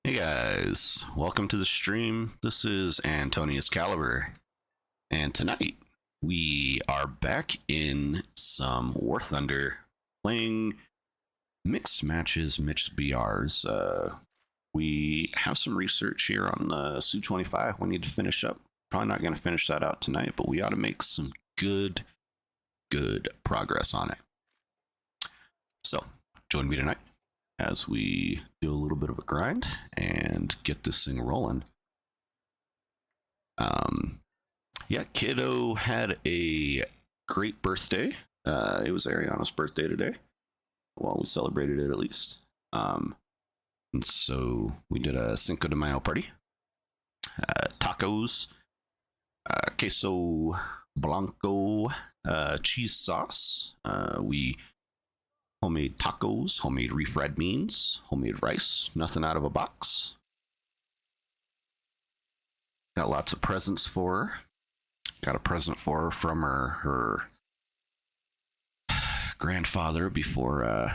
Hey guys, welcome to the stream. This is Antonius Caliber, and tonight we are back in some Warthunder playing mixed matches, mixed BRs. We have some research here on the Su-25 we need to finish up. Probably not going to finish that out tonight, but we ought to make some good progress on it. So, join me tonight as we do a little bit of a grind and get this thing rolling. Yeah, kiddo had a great birthday. It was Ariana's birthday today. Well, we celebrated it at least. And so we did a Cinco de Mayo party. Tacos, queso blanco, cheese sauce. We homemade tacos, homemade refried beans, homemade rice, nothing out of a box. Got lots of presents for her. Got a present for her from her grandfather before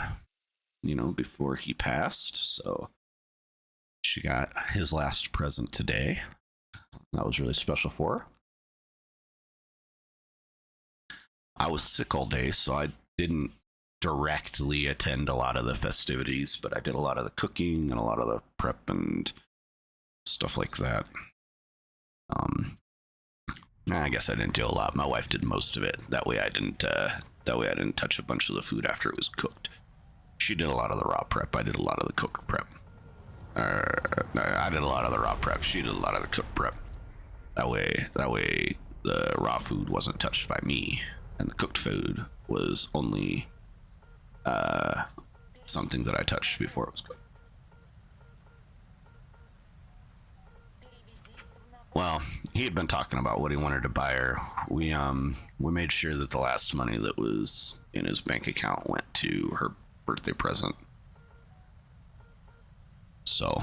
before he passed. So she got his last present today. That was really special for her. I was sick all day, so I didn't directly attend a lot of the festivities, but I did a lot of the cooking and a lot of the prep and stuff like that. I guess I didn't do a lot. My wife did most of it. That way I didn't touch a bunch of the food after it was cooked. She did a lot of the raw prep. I did a lot of the cooked prep. I did a lot of the raw prep. She did a lot of the cooked prep. That way the raw food wasn't touched by me, and the cooked food was only something that I touched before it was cooked. Well, he had been talking about what he wanted to buy her. We made sure that the last money that was in his bank account went to her birthday present. So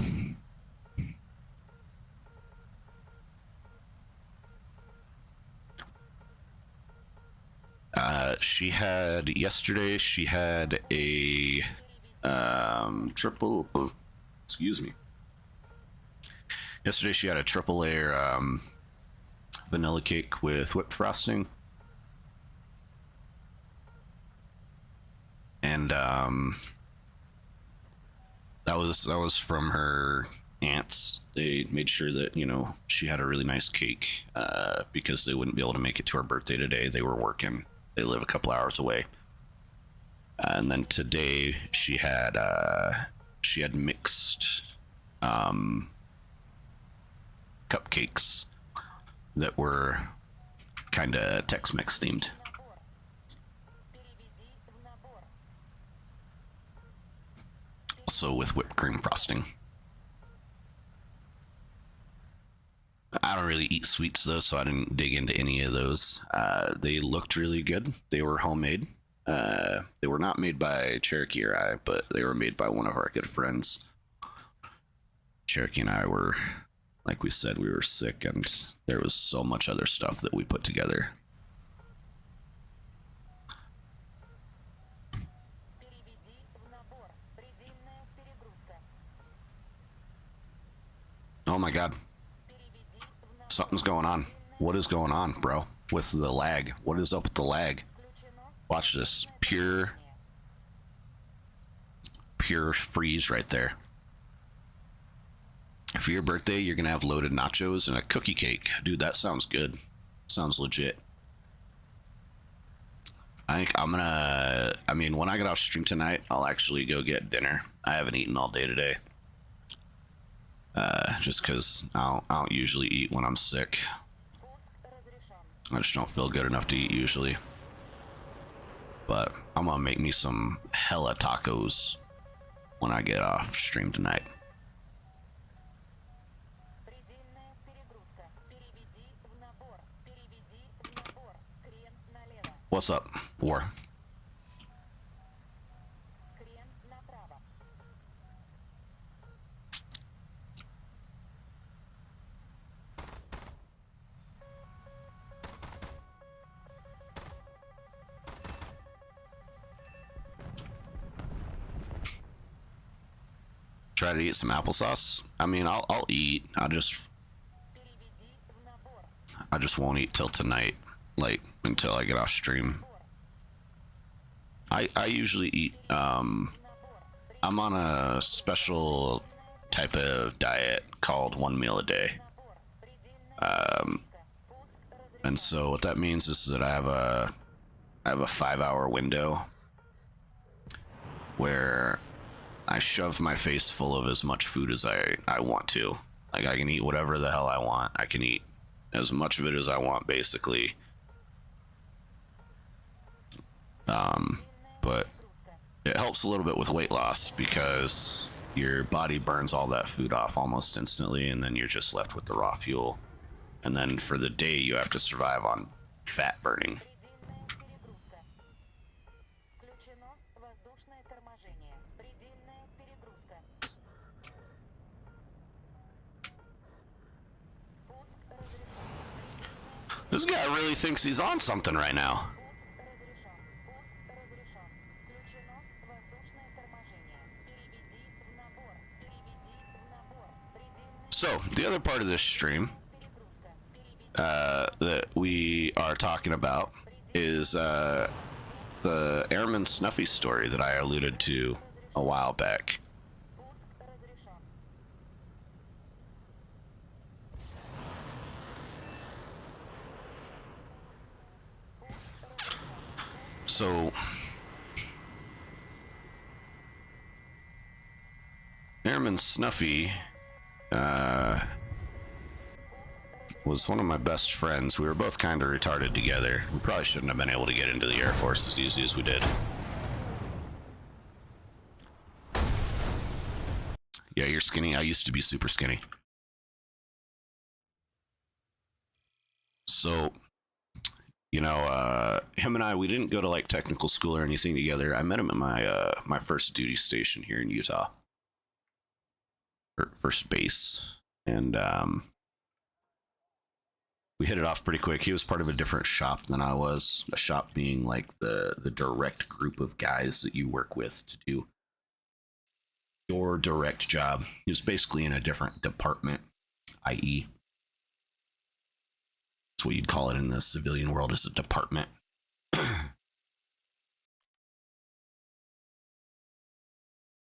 she had a triple, excuse me. Yesterday she had a triple layer vanilla cake with whipped frosting. And that was from her aunts. They made sure that, she had a really nice cake because they wouldn't be able to make it to her birthday today. They were working. They live a couple hours away. And then today she had mixed cupcakes that were kind of Tex-Mex themed. Also with whipped cream frosting. I don't really eat sweets though, so I didn't dig into any of those. They looked really good. They were homemade. They were not made by Cherokee or I, but they were made by one of our good friends. Cherokee and I were, like we said, we were sick, and there was so much other stuff that we put together. Oh my god. Something's going on. What is going on, bro? With the lag. What is up with the lag? Watch this. Pure freeze right there. For your birthday, you're gonna have loaded nachos and a cookie cake. Dude, that sounds good. Sounds legit. I think when I get off stream tonight, I'll actually go get dinner. I haven't eaten all day today. Just because I don't usually eat when I'm sick. I just don't feel good enough to eat usually. But I'm gonna make me some hella tacos when I get off stream tonight. What's up, War? Try to eat some applesauce. I mean, I'll eat. I just won't eat till tonight, like until I get off stream. I usually eat. I'm on a special type of diet called 1 meal a day. And so what that means is that I have a 5-hour window where I shove my face full of as much food as I want to. Like, I can eat whatever the hell I want. I can eat as much of it as I want, basically. But it helps a little bit with weight loss because your body burns all that food off almost instantly, and then you're just left with the raw fuel. And then for the day, you have to survive on fat burning. This guy really thinks he's on something right now. So, the other part of this stream that we are talking about is the Airman Snuffy story that I alluded to a while back. So, Airman Snuffy was one of my best friends. We were both kind of retarded together. We probably shouldn't have been able to get into the Air Force as easy as we did. Yeah, you're skinny. I used to be super skinny. So, you know, him and I, we didn't go to like technical school or anything together. I met him at my first duty station here in Utah. First base. And we hit it off pretty quick. He was part of a different shop than I was. A shop being like the direct group of guys that you work with to do your direct job. He was basically in a different department, i.e. that's what you'd call it in the civilian world, is a department.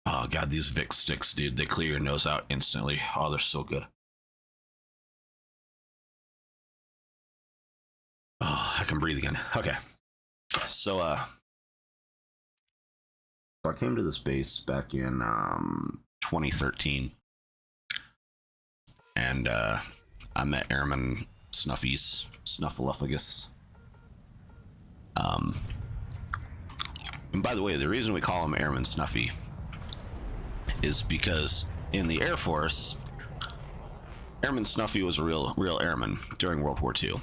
Oh god, these Vic sticks, dude, they clear your nose out instantly. Oh, they're so good. Oh, I can breathe again. Okay. So I came to this base back in 2013. And I met Airman Snuffy's Snuffleupagus. And by the way, the reason we call him Airman Snuffy is because in the Air Force, Airman Snuffy was a real airman during World War II.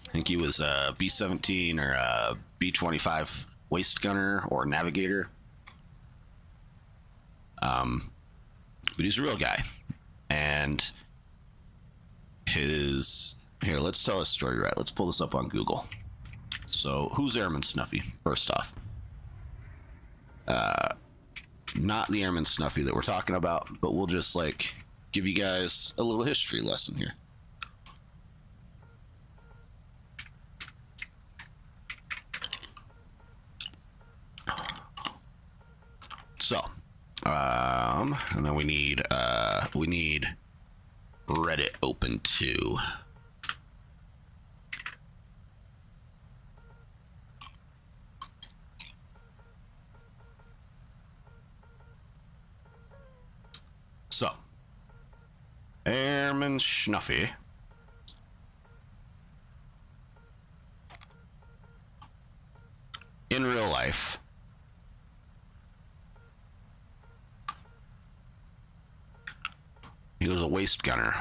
I think he was a B-17 or a B-25 waist gunner or navigator. But he's a real guy. And here, let's tell his story right. Let's pull this up on Google. So, who's Airman Snuffy, first off? Not the Airman Snuffy that we're talking about, but we'll just, like, give you guys a little history lesson here. So, and then we need Reddit open too. So, Airman Snuffy in real life he was a waist gunner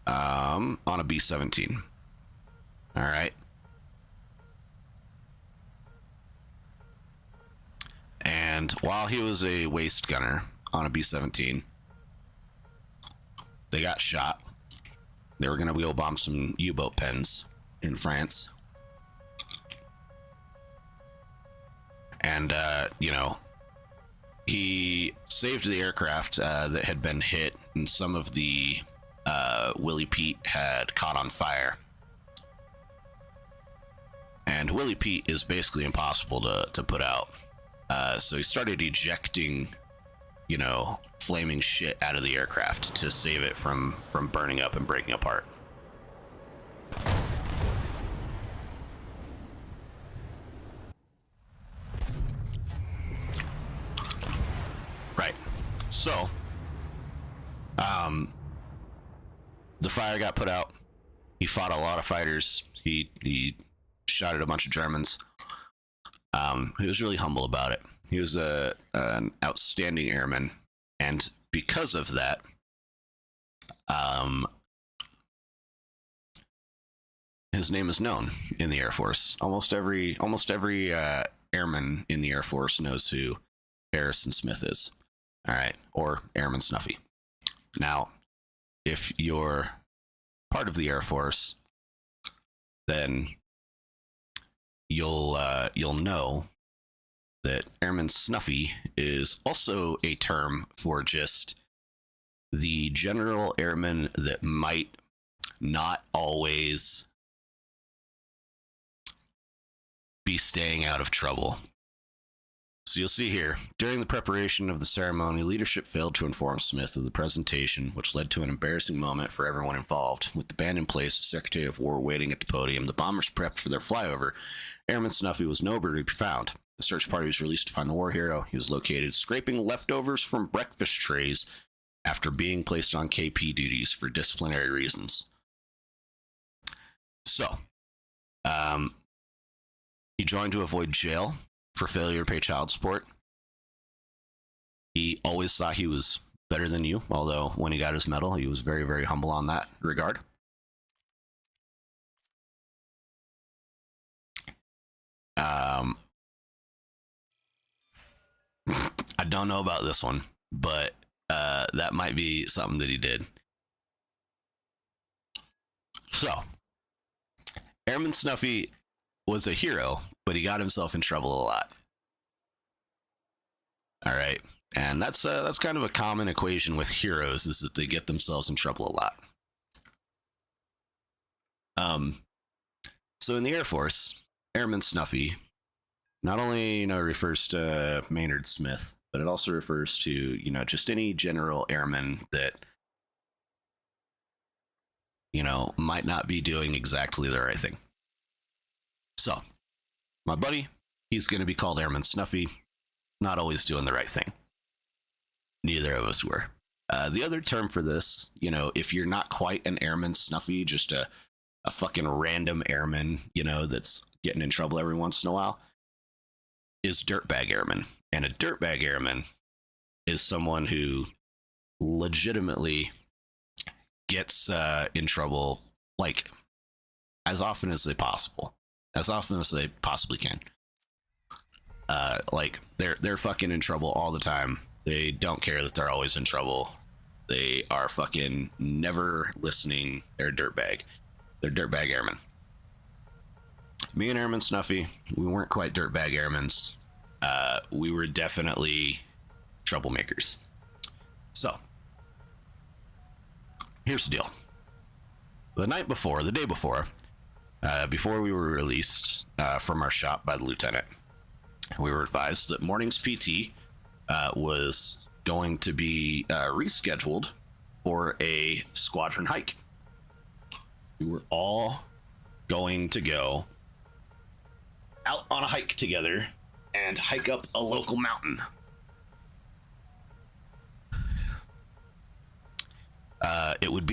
on a B-17. All right. And while he was a waist gunner on a B-17, they got shot. They were going to wheel bomb some U-boat pens in France. And, you know, he saved the aircraft that had been hit, and some of the Willie Pete had caught on fire. And Willie Pete is basically impossible to put out. So he started ejecting, you know, flaming shit out of the aircraft to save it from burning up and breaking apart. Right. So, the fire got put out. He fought a lot of fighters. He shot at a bunch of Germans. He was really humble about it. He was an outstanding airman, and because of that, his name is known in the Air Force. Almost every airman in the Air Force knows who Harrison Smith is. All right, or Airman Snuffy. Now, if you're part of the Air Force, then you'll know that Airman Snuffy is also a term for just the general airman that might not always be staying out of trouble. So you'll see here, during the preparation of the ceremony, leadership failed to inform Smith of the presentation, which led to an embarrassing moment for everyone involved. With the band in place, the Secretary of War waiting at the podium, the bombers prepped for their flyover. Airman Snuffy was nowhere to be found. The search party was released to find the war hero. He was located scraping leftovers from breakfast trays after being placed on KP duties for disciplinary reasons. So, he joined to avoid jail for failure to pay child support. He always thought he was better than you, although when he got his medal, he was very, very humble on that regard. I don't know about this one, but that might be something that he did. So, Airman Snuffy was a hero, but he got himself in trouble a lot. All right, and that's kind of a common equation with heroes, is that they get themselves in trouble a lot. So in the Air Force, Airman Snuffy not only refers to Maynard Smith, but it also refers to just any general airman that might not be doing exactly the right thing. So, my buddy, he's going to be called Airman Snuffy, not always doing the right thing. Neither of us were. The other term for this, if you're not quite an Airman Snuffy, just a fucking random airman, that's getting in trouble every once in a while, is dirtbag airman. And a dirtbag airman is someone who legitimately gets in trouble, like, as often as they possibly can. Like they're fucking in trouble all the time. They don't care that they're always in trouble. They are fucking never listening. They're dirtbag. They're dirtbag airmen. Me and Airman Snuffy, we weren't quite dirtbag airmans. We were definitely troublemakers. So, here's the deal. The day before, we were released from our shop by the lieutenant, we were advised that morning's PT was going to be rescheduled for a squadron hike. We were all going to go out on a hike together and hike up a local mountain. It would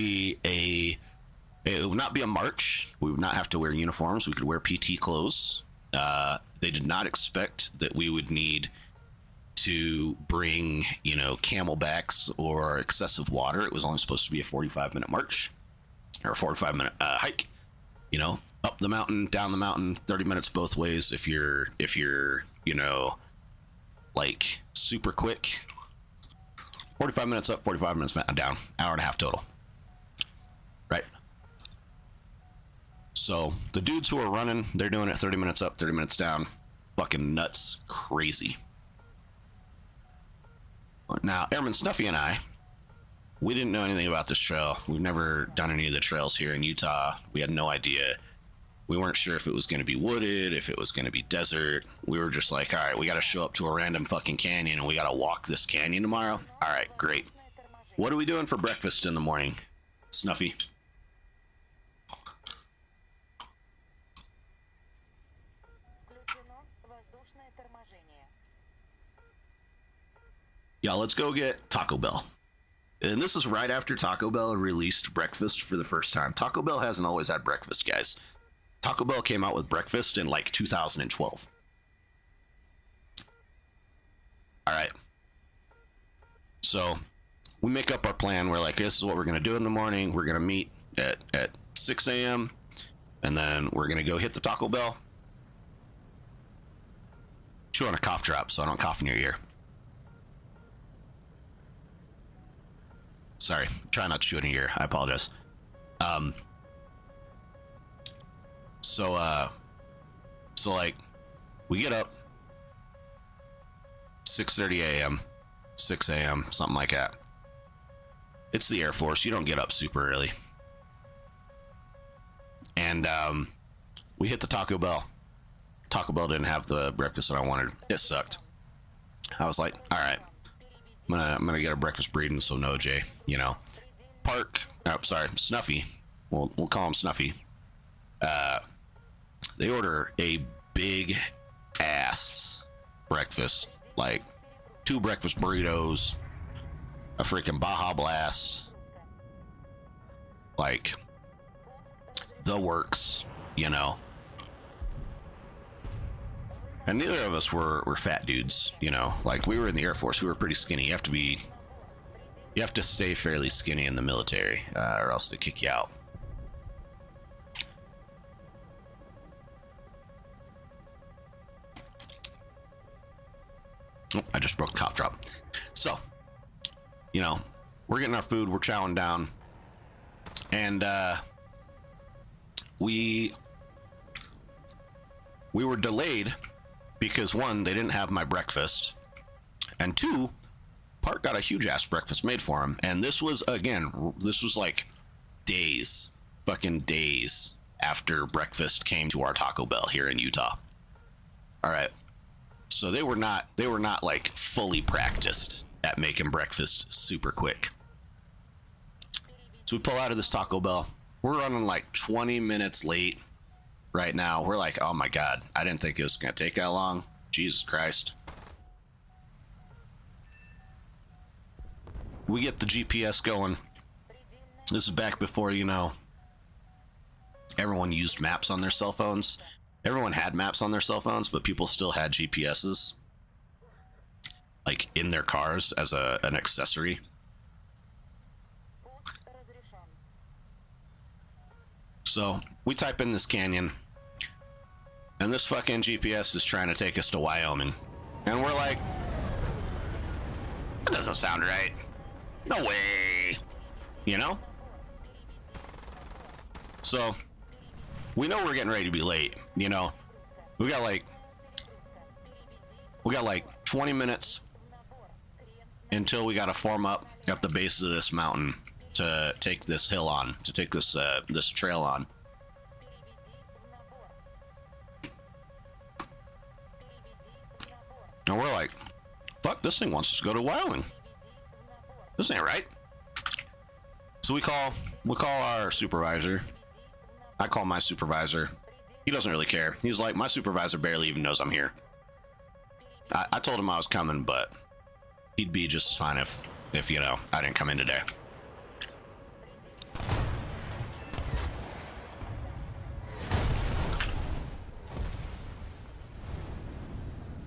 not be a march. We would not have to wear uniforms. We could wear PT clothes. They did not expect that we would need to bring, camelbacks or excessive water. It was only supposed to be a 45-minute march or a 45-minute hike. Up the mountain, down the mountain, 30 minutes both ways. If you're, like super quick, 45 minutes up, 45 minutes down, hour and a half total. Right. So the dudes who are running, they're doing it 30 minutes up, 30 minutes down. Fucking nuts, crazy. Now, Airman Snuffy and I, we didn't know anything about this trail. We've never done any of the trails here in Utah. We had no idea. We weren't sure if it was going to be wooded, if it was going to be desert. We were just like, all right, we got to show up to a random fucking canyon and we got to walk this canyon tomorrow. All right, great. What are we doing for breakfast in the morning, Snuffy? Yeah, let's go get Taco Bell. And this is right after Taco Bell released breakfast for the first time. Taco Bell hasn't always had breakfast, guys. Taco Bell came out with breakfast in like 2012. All right. So we make up our plan. We're like, this is what we're going to do in the morning. We're going to meet at 6 a.m. And then we're going to go hit the Taco Bell. Chew on a cough drop so I don't cough in your ear. Sorry, try not to chew in your ear. I apologize. So like, we get up 6:30 a.m., 6 a.m., something like that. It's the Air Force. You don't get up super early. And we hit the Taco Bell. Taco Bell didn't have the breakfast that I wanted. It sucked. I was like, all right, I'm gonna get a breakfast burrito, so no, Jay, you know. Snuffy. We'll call him Snuffy. They order a big ass breakfast, like 2 breakfast burritos, a freaking Baja Blast, like the works, you know. And neither of us were fat dudes, you know. Like, we were in the Air Force, we were pretty skinny. You have to stay fairly skinny in the military, or else they kick you out. Oh, I just broke the cough drop. So, you know, we're getting our food, we're chowing down, and we were delayed because, one, they didn't have my breakfast, and 2, Park got a huge ass breakfast made for him. And this was like fucking days after breakfast came to our Taco Bell here in Utah. All right. So they were not like fully practiced at making breakfast super quick. So we pull out of this Taco Bell. We're running like 20 minutes late right now. We're like, oh my God, I didn't think it was going to take that long. Jesus Christ. We get the GPS going. This is back before, you know, everyone used maps on their cell phones. Everyone had maps on their cell phones, but people still had GPSs, like, in their cars as an accessory. So we type in this canyon, and this fucking GPS is trying to take us to Wyoming. And we're like, that doesn't sound right. No way. You know? So we know we're getting ready to be late, you know. We got like 20 minutes until we got to form up at the base of this mountain to take this hill on, to take this this trail on. And we're like, fuck, this thing wants us to go to Wyoming. This ain't right. So we call our supervisor. I call my supervisor. He doesn't really care. He's like, my supervisor barely even knows I'm here. I told him I was coming, but he'd be just fine if you know, I didn't come in today.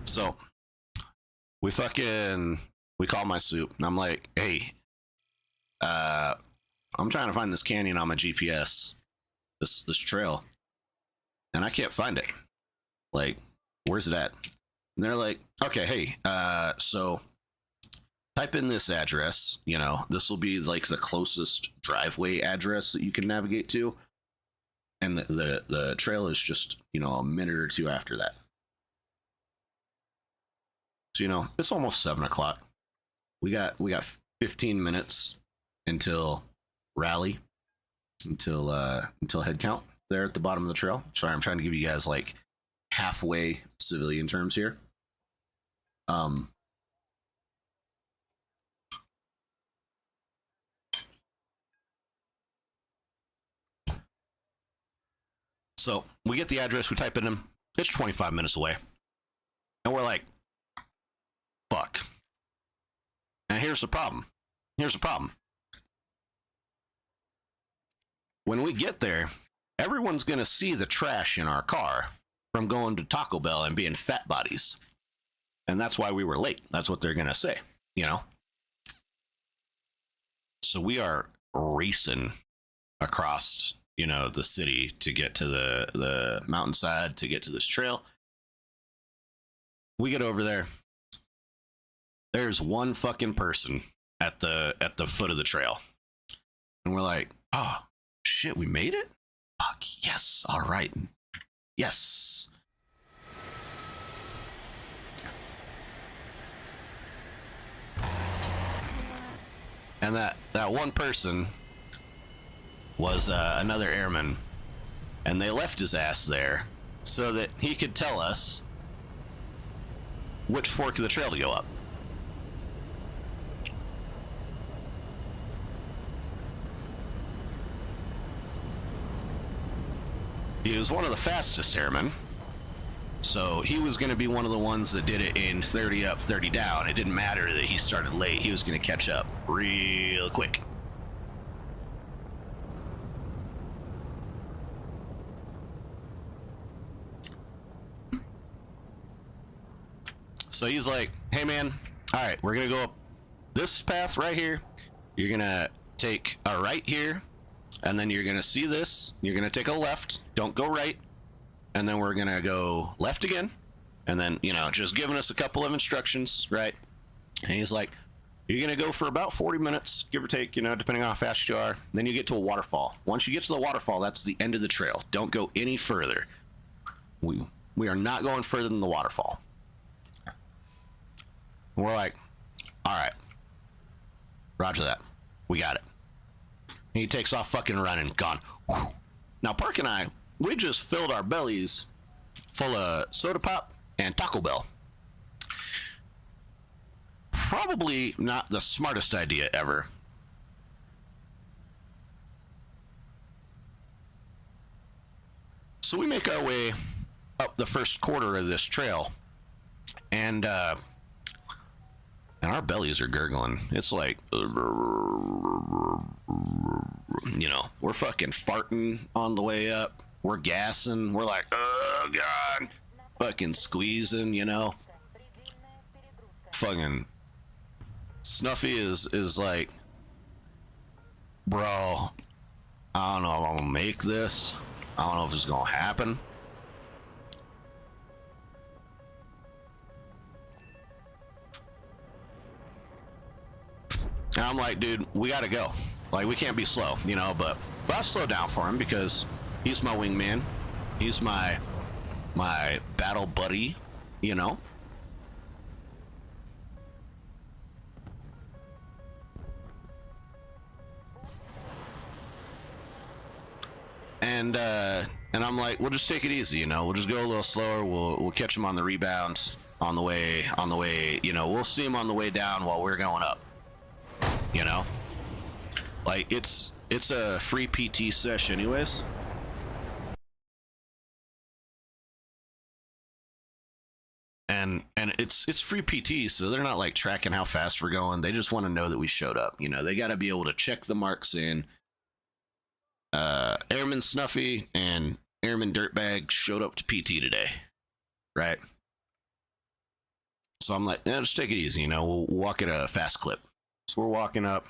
So we call my soup, and I'm like, hey, I'm trying to find this canyon on my GPS, this trail, and I can't find it. Like, where's it at? And they're like, okay, hey, so type in this address, you know, this will be like the closest driveway address that you can navigate to. And the trail is just, you know, a minute or two after that. So, you know, it's almost 7 o'clock. we got 15 minutes until rally, until head count there at the bottom of the trail. Sorry, I'm trying to give you guys like halfway civilian terms here. So we get the address, we type it in. It's 25 minutes away, and we're like, "Fuck!" And here's the problem. When we get there, everyone's gonna see the trash in our car from going to Taco Bell and being fat bodies, and that's why we were late. That's what they're gonna say, you know. So we are racing across, you know, the city to get to the mountainside to get to this trail. We get over there. There's one fucking person at the foot of the trail, and we're like, "Oh shit, we made it! Fuck yes! All right, yes." And that one person was another airman, and they left his ass there so that he could tell us which fork of the trail to go up. He was one of the fastest airmen, so he was going to be one of the ones that did it in 30 up, 30 down. It didn't matter that he started late. He was going to catch up real quick. So he's like, "Hey man, all right, we're going to go up this path right here. You're going to take a right here, and then you're going to see this. You're going to take a left. Don't go right. And then we're going to go left again." And then, you know, just giving us a couple of instructions, right? And he's like, "You're going to go for about 40 minutes, give or take, you know, depending on how fast you are. Then you get to a waterfall. Once you get to the waterfall, that's the end of the trail. Don't go any further. We are not going further than the waterfall." And we're like, "All right, roger that. We got it." And he takes off fucking running, gone. Whew. Now, Park and I, we just filled our bellies full of soda pop and Taco Bell. Probably not the smartest idea ever. So we make our way up the first quarter of this trail, and our bellies are gurgling. It's like, you know, we're fucking farting on the way up. We're gassing. We're like, "Oh god," fucking squeezing, you know. Fucking Snuffy is like, "Bro, I don't know if I'm gonna make this. I don't know if it's gonna happen." And I'm like, "Dude, we gotta go. Like, we can't be slow, you know, but I'll slow down for him because he's my wingman. He's my battle buddy, you know." And I'm like, "We'll just take it easy, you know. We'll just go a little slower. We'll catch him on the rebound on the way, you know. We'll see him on the way down while we're going up. You know? Like, it's a free PT sesh anyways." And it's free PT, so they're not like tracking how fast we're going. They just want to know that we showed up. You know, they got to be able to check the marks in. Airman Snuffy and Airman Dirtbag showed up to PT today, right? So I'm like, "Yeah, just take it easy, you know. We'll walk at a fast clip." So we're walking up,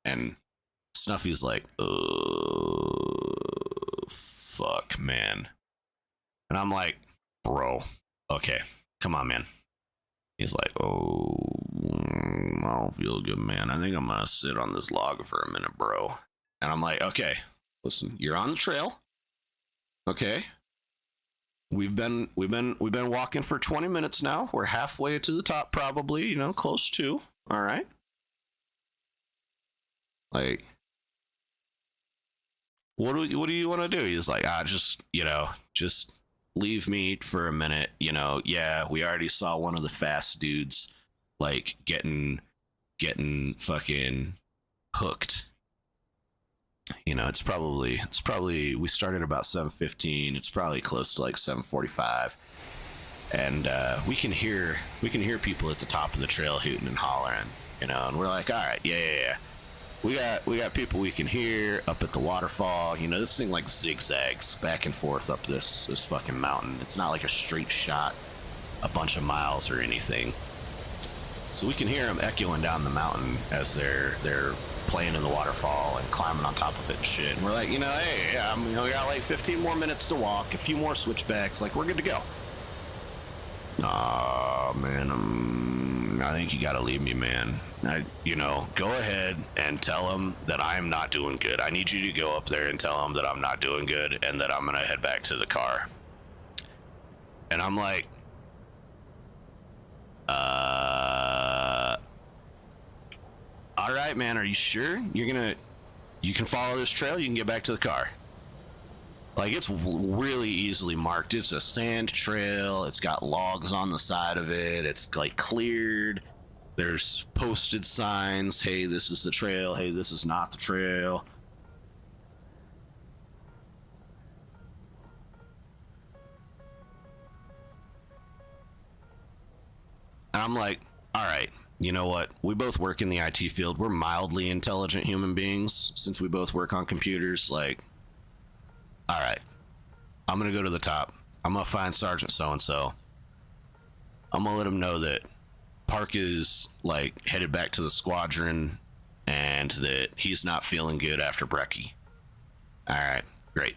and Snuffy's like, "Oh, fuck, man." And I'm like, "Bro, okay, come on, man." He's like, "Oh, I don't feel good, man. I think I'm gonna sit on this log for a minute, bro." And I'm like, "Okay, listen, you're on the trail. Okay. We've been walking for 20 minutes now. We're halfway to the top, probably, you know, close to. All right. Like, what do you want to do? He's like, just, just leave me for a minute. Yeah, we already saw one of the fast dudes, like, getting fucking hooked. It's probably we started about 7:15. It's probably close to like 7:45, and we can hear people at the top of the trail hooting and hollering, and we're like, all right, yeah. We got people we can hear up at the waterfall. This thing like zigzags back and forth up this fucking mountain. It's not like a straight shot a bunch of miles or anything. So we can hear them echoing down the mountain as they're playing in the waterfall and climbing on top of it and shit. And we're like, hey, we got like 15 more minutes to walk, a few more switchbacks, like we're good to go. Aw, man, I think you gotta leave me, man. Go ahead and tell them that I'm not doing good. I need you to go up there and tell them that I'm not doing good and that I'm gonna head back to the car. And I'm like, all right, man, are you sure you can follow this trail? You can get back to the car. Like, it's really easily marked. It's a sand trail. It's got logs on the side of it. It's like cleared. There's posted signs. Hey, this is the trail. Hey, this is not the trail. And I'm like, all right, you know what? We both work in the IT field. We're mildly intelligent human beings since we both work on computers. Like, all right, I'm going to go to the top. I'm going to find Sergeant so-and-so. I'm going to let him know that Park is, like, headed back to the squadron and that he's not feeling good after brekkie. All right, great.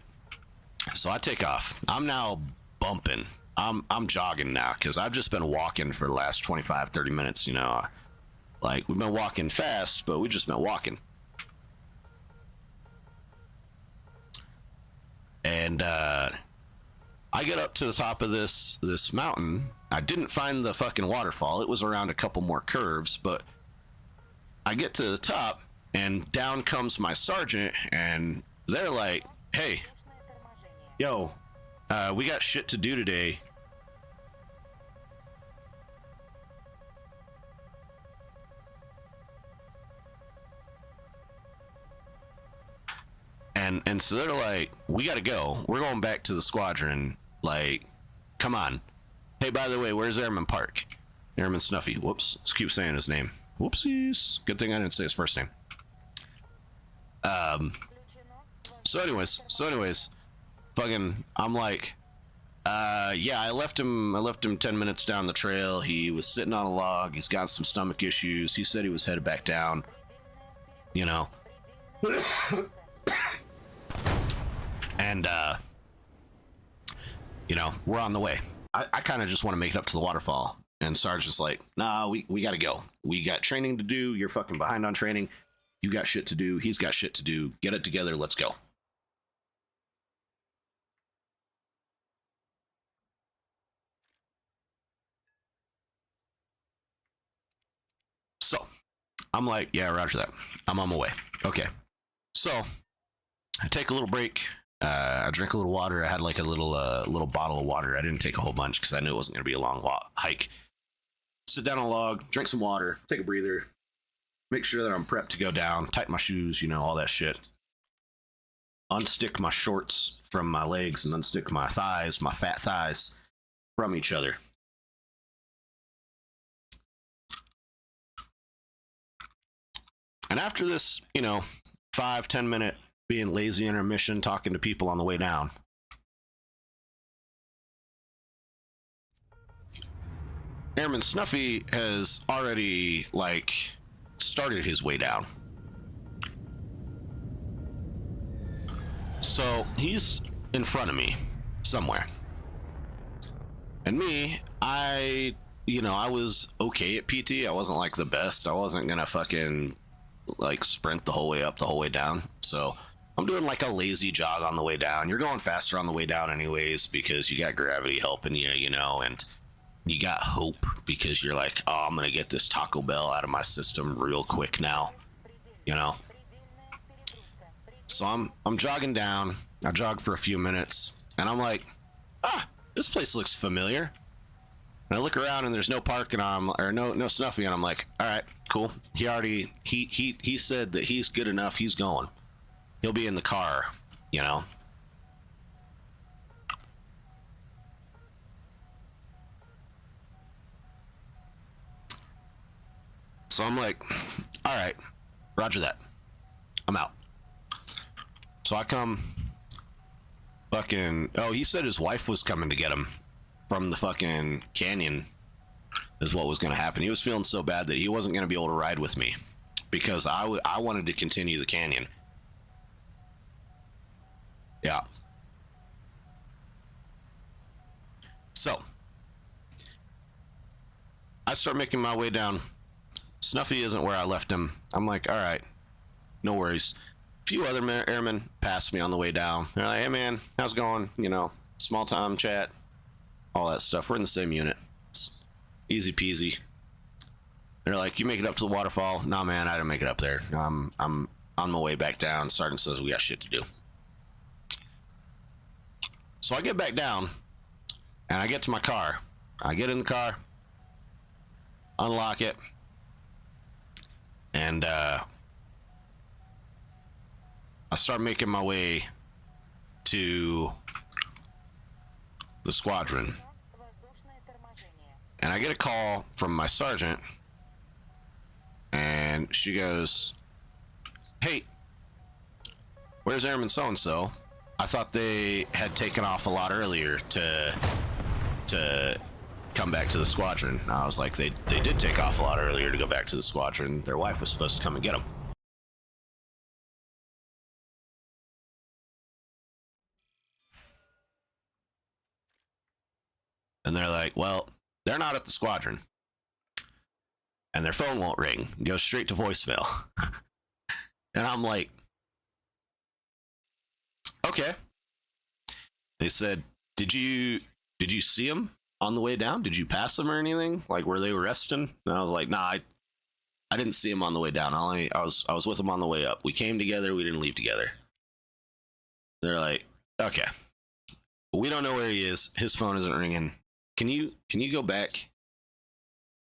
So I take off. I'm now bumping. I'm jogging now because I've just been walking for the last 25, 30 minutes, Like, we've been walking fast, but we've just been walking. And I get up to the top of this mountain. I didn't find the fucking waterfall. It was around a couple more curves, but I get to the top, and down comes my sergeant, and they're like, hey, yo, we got shit to do today. And so they're like, we gotta go. We're going back to the squadron. Like, come on. Hey, by the way, where's Airman Park? Airman Snuffy. Whoops. Let's keep saying his name. Whoopsies. Good thing I didn't say his first name. So anyways, fucking, I'm like, yeah, I left him 10 minutes down the trail. He was sitting on a log. He's got some stomach issues. He said he was headed back down. And, we're on the way. I kind of just want to make it up to the waterfall. And Sergeant's like, nah, we got to go. We got training to do. You're fucking behind on training. You got shit to do. He's got shit to do. Get it together. Let's go. So I'm like, yeah, roger that. I'm on my way. Okay. So I take a little break. I drink a little water. I had like a little bottle of water. I didn't take a whole bunch because I knew it wasn't going to be a long hike. Sit down on a log, drink some water, take a breather, make sure that I'm prepped to go down, tighten my shoes, all that shit. Unstick my shorts from my legs and unstick my thighs, my fat thighs, from each other. And after this, 5-10 minute being lazy intermission, talking to people on the way down, Airman Snuffy has already, started his way down. So he's in front of me somewhere. And me, I was okay at PT. I wasn't like the best. I wasn't gonna fucking sprint the whole way up, the whole way down. So I'm doing like a lazy jog on the way down. You're going faster on the way down anyways because you got gravity helping you, and you got hope because you're like, oh, I'm gonna get this Taco Bell out of my system real quick now, So I'm jogging down. I jog for a few minutes, and I'm like, this place looks familiar. And I look around, and there's no parking on, or no Snuffy, and I'm like, all right, cool. He said that he's good enough. He's going. He'll be in the car, you know. So I'm like, all right, roger that. I'm out. So I come fucking, oh, he said his wife was coming to get him from the fucking canyon is what was going to happen. He was feeling so bad that he wasn't going to be able to ride with me because I wanted to continue the canyon. Yeah. So I start making my way down. Snuffy isn't where I left him. I'm like, all right, no worries. A few other airmen passed me on the way down. They're like, hey man, how's it going? You know, small time chat, all that stuff. We're in the same unit. It's easy peasy. They're like, you make it up to the waterfall? Nah man, I didn't make it up there. I'm on my way back down. Sergeant says we got shit to do. So I get back down and I get to my car. I get in the car, unlock it, and I start making my way to the squadron. And I get a call from my sergeant, and she goes, hey, where's Airman so-and-so? I thought they had taken off a lot earlier to come back to the squadron. And I was like, they did take off a lot earlier to go back to the squadron. Their wife was supposed to come and get them. And they're like, well, they're not at the squadron. And their phone won't ring. It goes straight to voicemail. And I'm like, okay. They said, did you see him on the way down? Did you pass him or anything? Like, were they arresting? And I was like, nah, I didn't see him on the way down. I was with him on the way up. We came together. We didn't leave together. They're like, okay, we don't know where he is. His phone isn't ringing. Can you go back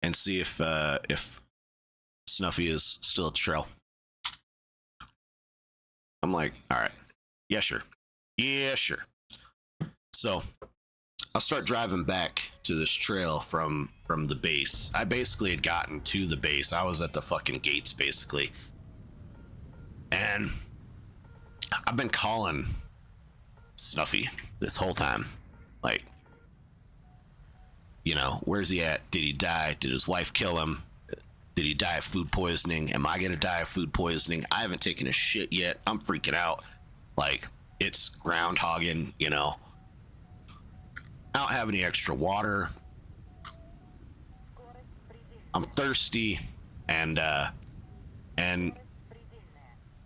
and see if Snuffy is still at the trail? I'm like, all right, yeah, sure. So I'll start driving back to this trail from the base. I basically had gotten to the base. I was at the fucking gates basically, and I've been calling Snuffy this whole time, like, you know, where's he at? Did he die? Did his wife kill him? Did he die of food poisoning? Am I gonna die of food poisoning? I haven't taken a shit yet. I'm freaking out. Like, it's groundhogging, you know. I don't have any extra water. I'm thirsty, and I'm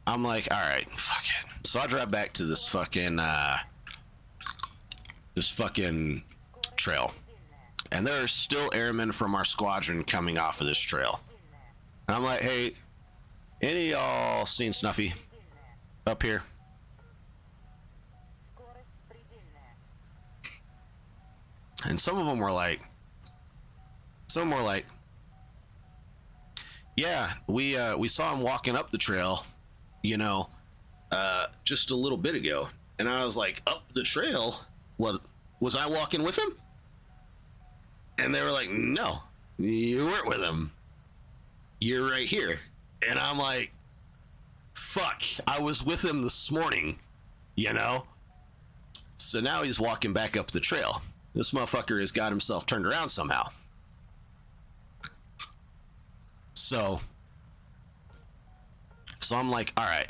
like, all right, fuck it. So I drive back to this fucking trail, and there are still airmen from our squadron coming off of this trail. And I'm like, hey, any of y'all seen Snuffy up here? And some of them were like, yeah, we saw him walking up the trail, you know, just a little bit ago. And I was like, up the trail? What, was I walking with him? And they were like, no, you weren't with him. You're right here. And I'm like, fuck, I was with him this morning, you know? So now he's walking back up the trail. This motherfucker has got himself turned around somehow. So I'm like, all right.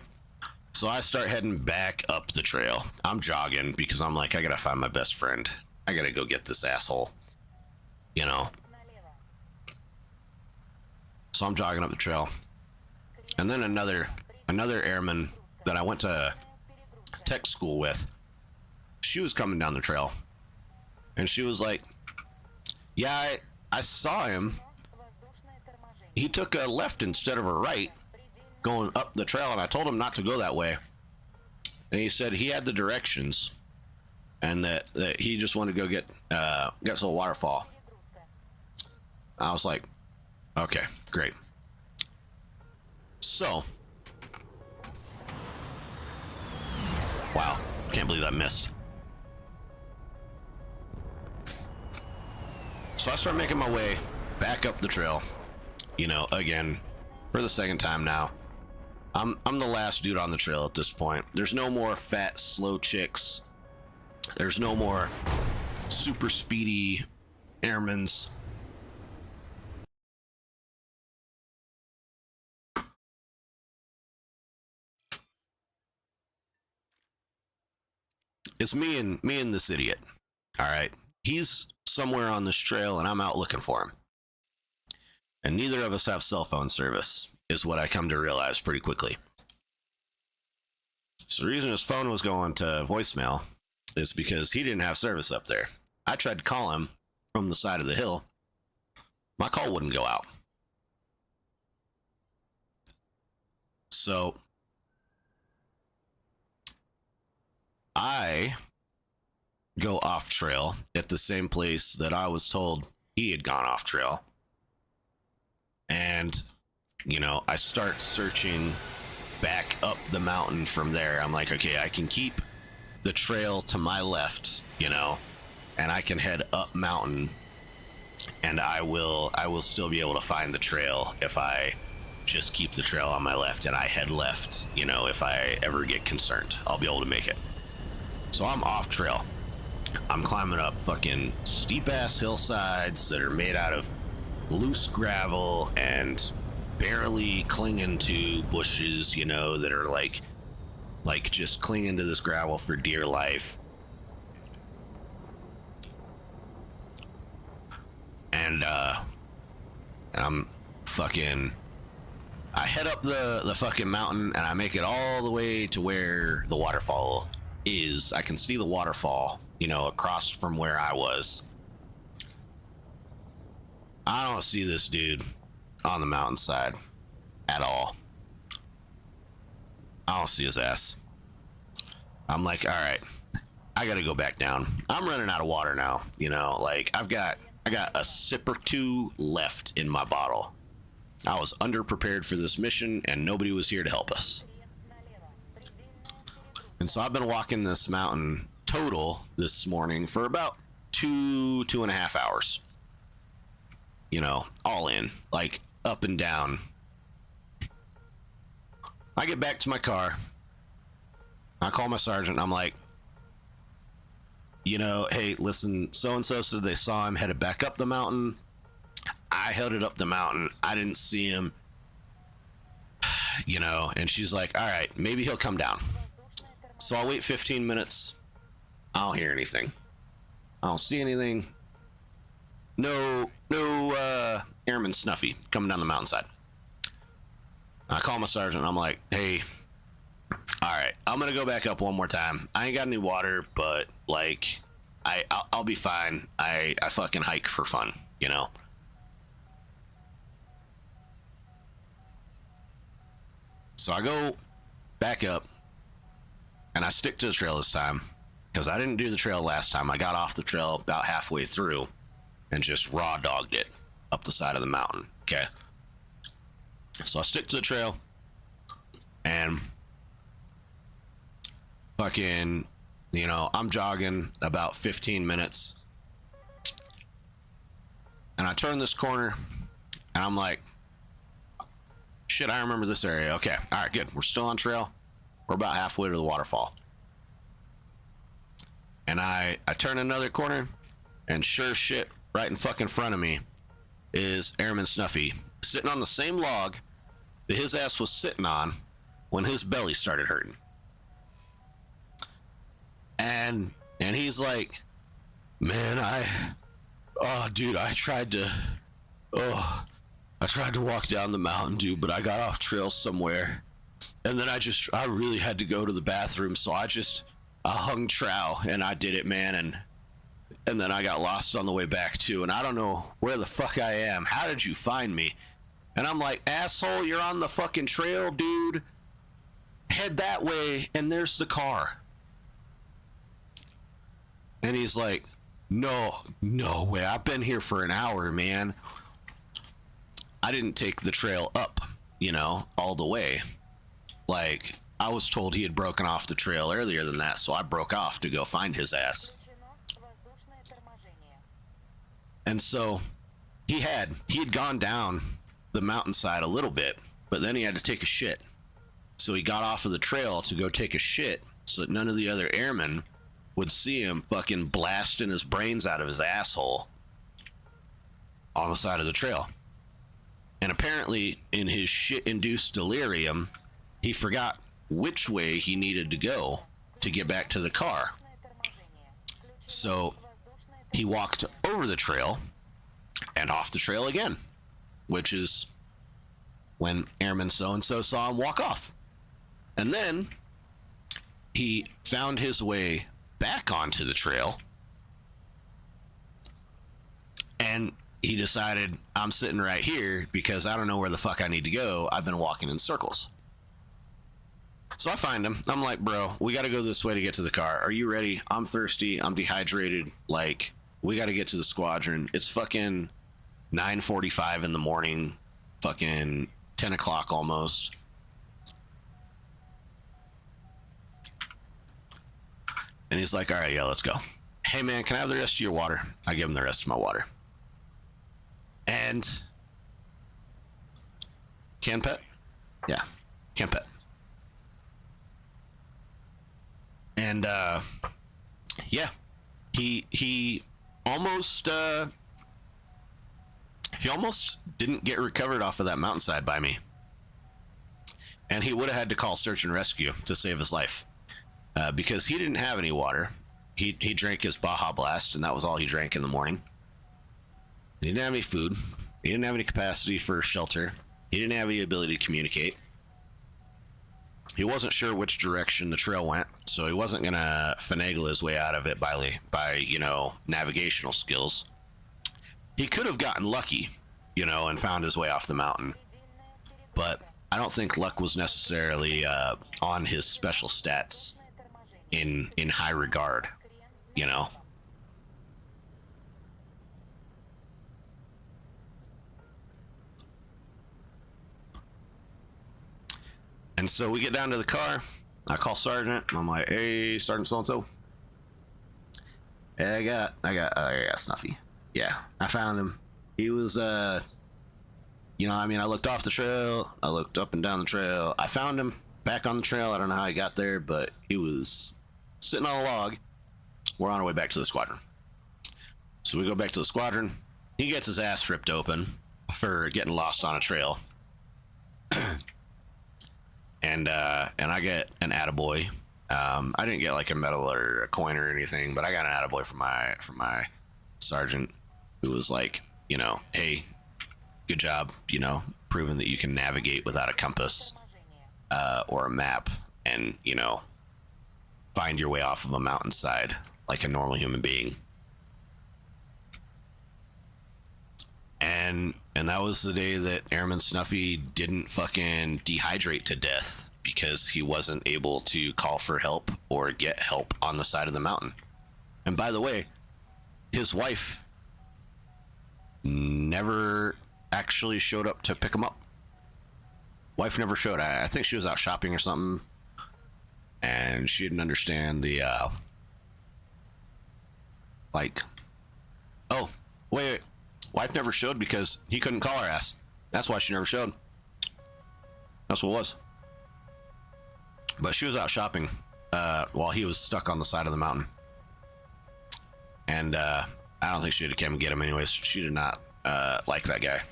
So I start heading back up the trail. I'm jogging because I'm like, I gotta find my best friend. I gotta go get this asshole, you know? So I'm jogging up the trail. And then another airman that I went to tech school with, she was coming down the trail. And she was like, yeah, I saw him. He took a left instead of a right going up the trail, and I told him not to go that way. and he said he had the directions, and that he just wanted to go get to a waterfall. I was like, okay, great. So, wow, can't believe I missed. So I start making my way back up the trail, you know, again, for the second time now. I'm the last dude on the trail at this point. There's no more fat, slow chicks. There's no more super speedy airmans. It's me and this idiot. All right. He's somewhere on this trail and I'm out looking for him. And neither of us have cell phone service, is what I come to realize pretty quickly. So the reason his phone was going to voicemail is because he didn't have service up there. I tried to call him from the side of the hill. My call wouldn't go out. So I go off trail at the same place that I was told he had gone off trail. And, you know, I start searching back up the mountain from there. I'm like, okay, I can keep the trail to my left, you know, and I can head up mountain, and I will still be able to find the trail if I just keep the trail on my left and I head left. You know, if I ever get concerned, I'll be able to make it. So I'm off trail. I'm climbing up fucking steep ass hillsides that are made out of loose gravel and barely clinging to bushes, you know, that are like just clinging to this gravel for dear life. And I'm fucking, I head up the fucking mountain and I make it all the way to where the waterfall is. I can see the waterfall, you know, across from where I was. I don't see this dude on the mountainside at all. I don't see his ass. I'm like, all right, I gotta go back down. I'm running out of water now, you know, like I got a sip or two left in my bottle. I was underprepared for this mission and nobody was here to help us. And so I've been walking this mountain total this morning for about 2.5 hours. You know, all in, like up and down. I get back to my car. I call my sergeant. I'm like, you know, hey, listen, so-and-so said they saw him headed back up the mountain. I headed up the mountain. I didn't see him, you know, and she's like, all right, maybe he'll come down. So I'll wait 15 minutes. I don't hear anything. I don't see anything. No Airman Snuffy coming down the mountainside. I call my sergeant. I'm like, hey, all right, I'm gonna go back up one more time. I ain't got any water, but like, I'll be fine. I fucking hike for fun, you know. So I go back up, and I stick to the trail this time because I didn't do the trail last time. I got off the trail about halfway through and just raw dogged it up the side of the mountain. Okay. So I stick to the trail and fucking, you know, I'm jogging about 15 minutes and I turn this corner and I'm like, shit, I remember this area. Okay. All right, good. We're still on trail. We're about halfway to the waterfall. And I turn another corner and sure as shit, right in fucking front of me is Airman Snuffy sitting on the same log that his ass was sitting on when his belly started hurting. And he's like, man, dude, I tried to walk down the mountain, dude, but I got off trail somewhere. And then I really had to go to the bathroom. So I hung trow and I did it, man. And then I got lost on the way back too. And I don't know where the fuck I am. How did you find me? And I'm like, asshole, you're on the fucking trail, dude. head that way, and there's the car. And he's like, no way. I've been here for an hour, man. I didn't take the trail up, all the way. Like, I was told he had broken off the trail earlier than that, so I broke off to go find his ass. And so he had gone down the mountainside a little bit, but then he had to take a shit. So he got off of the trail to go take a shit so that none of the other airmen would see him fucking blasting his brains out of his asshole on the side of the trail. And apparently, in his shit-induced delirium, he forgot which way he needed to go to get back to the car. So he walked over the trail and off the trail again, which is when Airman so-and-so saw him walk off. And then he found his way back onto the trail, and he decided, I'm sitting right here because I don't know where the fuck I need to go. I've been walking in circles. So I find him. I'm like, bro, we got to go this way to get to the car. Are you ready? I'm thirsty. I'm dehydrated. Like, we got to get to the squadron. It's fucking 9:45 in the morning, fucking 10 o'clock almost. And he's like, all right, yeah, let's go. Hey, man, can I have the rest of your water? I give him the rest of my water. And can pet? Yeah, can pet. And yeah, he almost didn't get recovered off of that mountainside by me. And he would have had to call search and rescue to save his life. Because he didn't have any water. He drank his Baja Blast, and that was all he drank in the morning. He didn't have any food. He didn't have any capacity for shelter. He didn't have any ability to communicate. He wasn't sure which direction the trail went, so he wasn't going to finagle his way out of it by navigational skills. He could have gotten lucky, and found his way off the mountain. But I don't think luck was necessarily on his special stats in high regard, And so we get down to the car. I call Sergeant. I'm like, hey, Sergeant so-and-so. Yeah, I got Snuffy. Yeah, I found him. He was, I looked off the trail. I looked up and down the trail. I found him back on the trail. I don't know how he got there, but he was sitting on a log. We're on our way back to the squadron. So we go back to the squadron. He gets his ass ripped open for getting lost on a trail. And I get an attaboy. I didn't get like a medal or a coin or anything, but I got an attaboy from my sergeant, who was like, hey, good job, proving that you can navigate without a compass or a map, and find your way off of a mountainside like a normal human being. And that was the day that Airman Snuffy didn't fucking dehydrate to death because he wasn't able to call for help or get help on the side of the mountain. And by the way, his wife never actually showed up to pick him up. Wife never showed. I think she was out shopping or something, and she didn't understand the oh, wait. Wife never showed because he couldn't call her ass. That's why she never showed. That's what it was. But she was out shopping while he was stuck on the side of the mountain. And I don't think she had to come and get him anyways. She did not like that guy.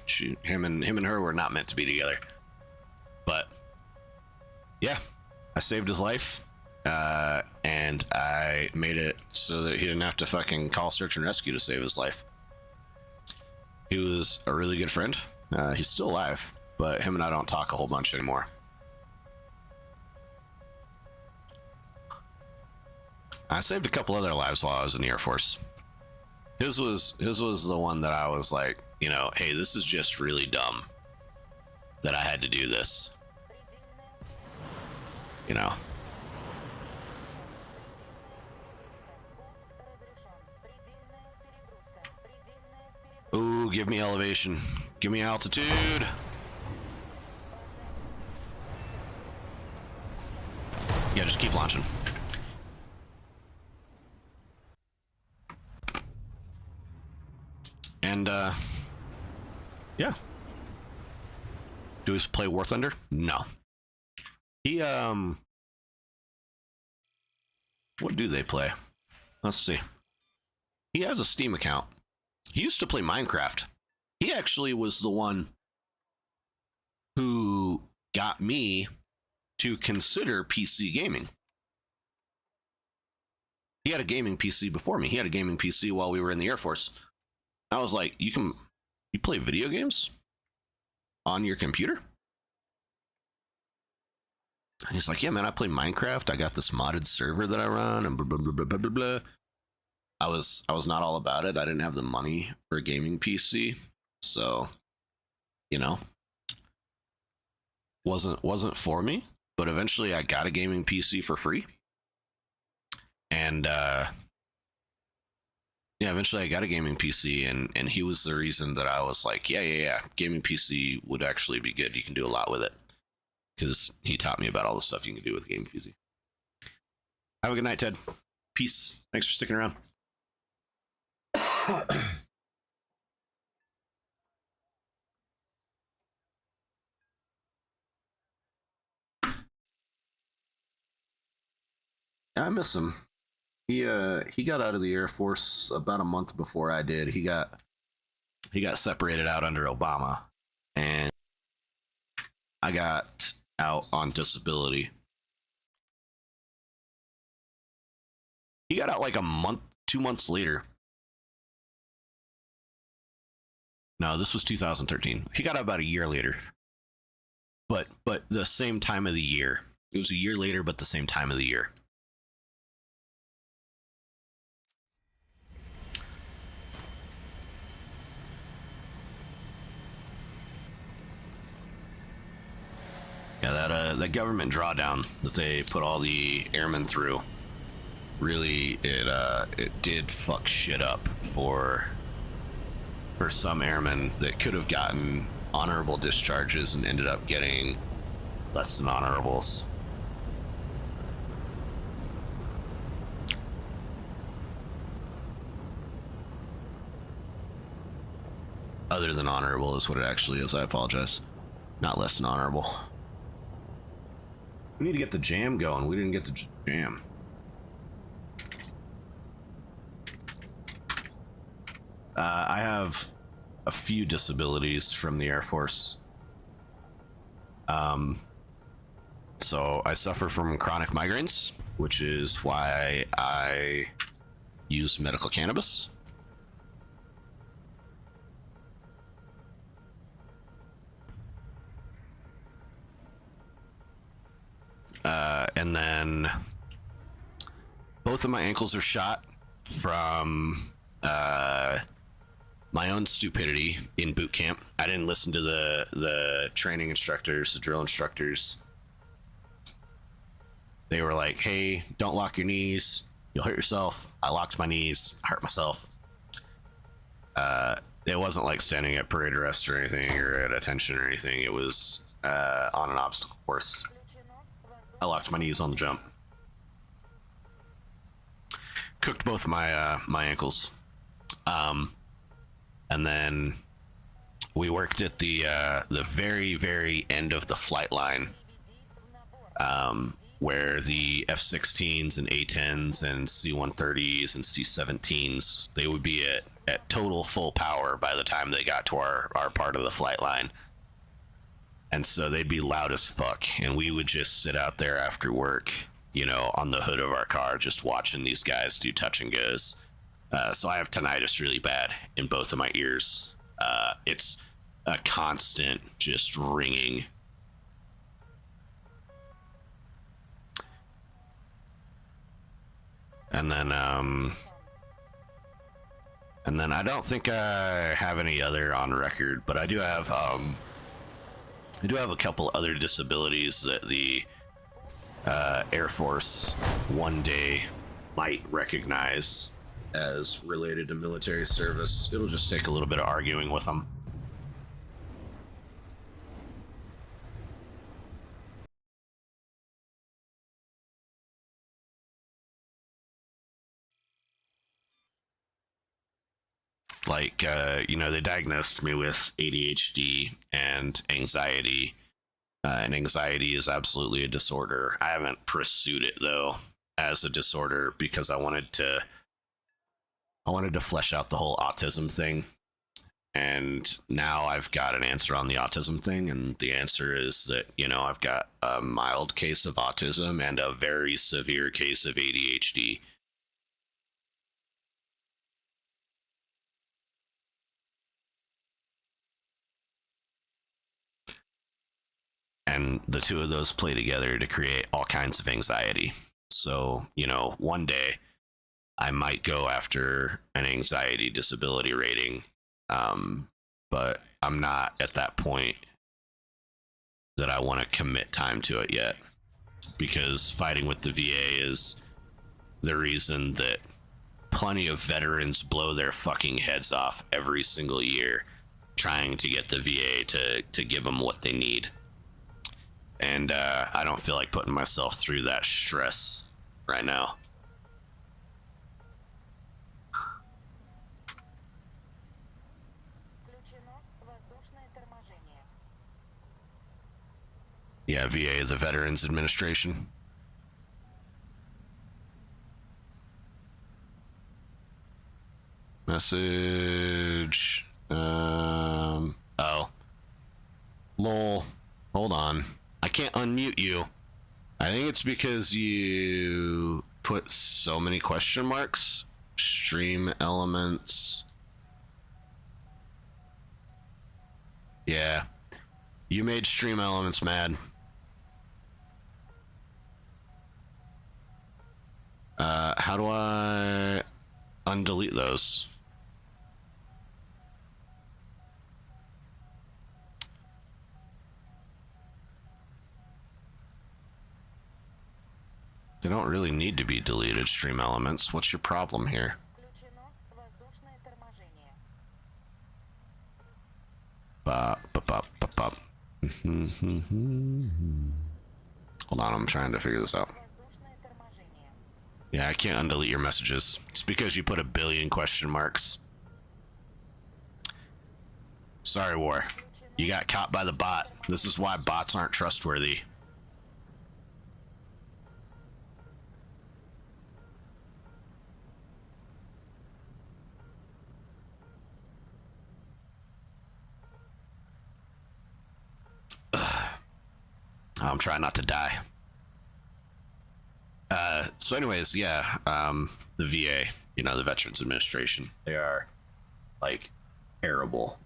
Him and her were not meant to be together. But yeah, I saved his life. And I made it so that he didn't have to fucking call search and rescue to save his life. He was a really good friend. He's still alive, but him and I don't talk a whole bunch anymore. I saved a couple other lives while I was in the Air Force. His was the one that I was like, hey, this is just really dumb that I had to do this. you know. Ooh, give me elevation. Give me altitude. Yeah, just keep launching. And, yeah. Do we play Warthunder? No. He, what do they play? Let's see. He has a Steam account. He used to play Minecraft. He actually was the one who got me to consider PC gaming. He had a gaming PC before me. He had a gaming PC while we were in the Air Force. I was like, you play video games on your computer? And he's like, yeah, man, I play Minecraft. I got this modded server that I run and blah, blah, blah, blah, blah, blah, blah. I was not all about it. I didn't have the money for a gaming PC. So, you know, wasn't for me, but eventually I got a gaming PC for free. And yeah, eventually I got a gaming PC, and he was the reason that I was like, yeah, gaming PC would actually be good. You can do a lot with it, because he taught me about all the stuff you can do with a gaming PC. Have a good night, Ted. Peace. Thanks for sticking around. I miss him. He got out of the Air Force about a month before I did. He got separated out under Obama, and I got out on disability. He got out like a month, 2 months later. No, this was 2013. He got out about a year later. But the same time of the year. It was a year later, but the same time of the year. Yeah, that government drawdown that they put all the airmen through, really, it did fuck shit up for some airmen that could have gotten honorable discharges and ended up getting less than honorables. Other than honorable is what it actually is. I apologize. Not less than honorable. We need to get the jam going. We didn't get the jam. I have a few disabilities from the Air Force. So I suffer from chronic migraines, which is why I use medical cannabis. And then both of my ankles are shot from my own stupidity in boot camp. I didn't listen to the training instructors, the drill instructors. They were like, hey, don't lock your knees. You'll hurt yourself. I locked my knees. I hurt myself. It wasn't like standing at parade arrest or anything, or at attention or anything. It was on an obstacle course. I locked my knees on the jump. Cooked both my my ankles. And then we worked at the very, very end of the flight line, where the F-16s and A-10s and C-130s and C-17s, they would be at total full power by the time they got to our part of the flight line. And so they'd be loud as fuck, and we would just sit out there after work, you know, on the hood of our car, just watching these guys do touch and goes. So I have tinnitus really bad in both of my ears. It's a constant just ringing. And then I don't think I have any other on record, but I do have a couple other disabilities that the Air Force one day might recognize as related to military service. It'll just take a little bit of arguing with them. Like, they diagnosed me with ADHD and anxiety. And anxiety is absolutely a disorder. I haven't pursued it though as a disorder because I wanted to flesh out the whole autism thing. And now I've got an answer on the autism thing, and the answer is that, I've got a mild case of autism and a very severe case of ADHD. And the two of those play together to create all kinds of anxiety. So, one day I might go after an anxiety disability rating, but I'm not at that point that I want to commit time to it yet, because fighting with the VA is the reason that plenty of veterans blow their fucking heads off every single year trying to get the VA to give them what they need. And I don't feel like putting myself through that stress right now. Yeah, VA, the Veterans Administration. Message. Oh. Lol. Hold on. I can't unmute you. I think it's because you put so many question marks. Stream elements. Yeah. You made stream elements mad. How do I undelete those? They don't really need to be deleted, stream elements. What's your problem here? Bop, bop, bop, bop, bop. Hold on, I'm trying to figure this out. Yeah, I can't undelete your messages. It's because you put a billion question marks. Sorry, War. You got caught by the bot. This is why bots aren't trustworthy. I'm trying not to die. So anyways, yeah, the VA, the Veterans Administration, they are, like, terrible.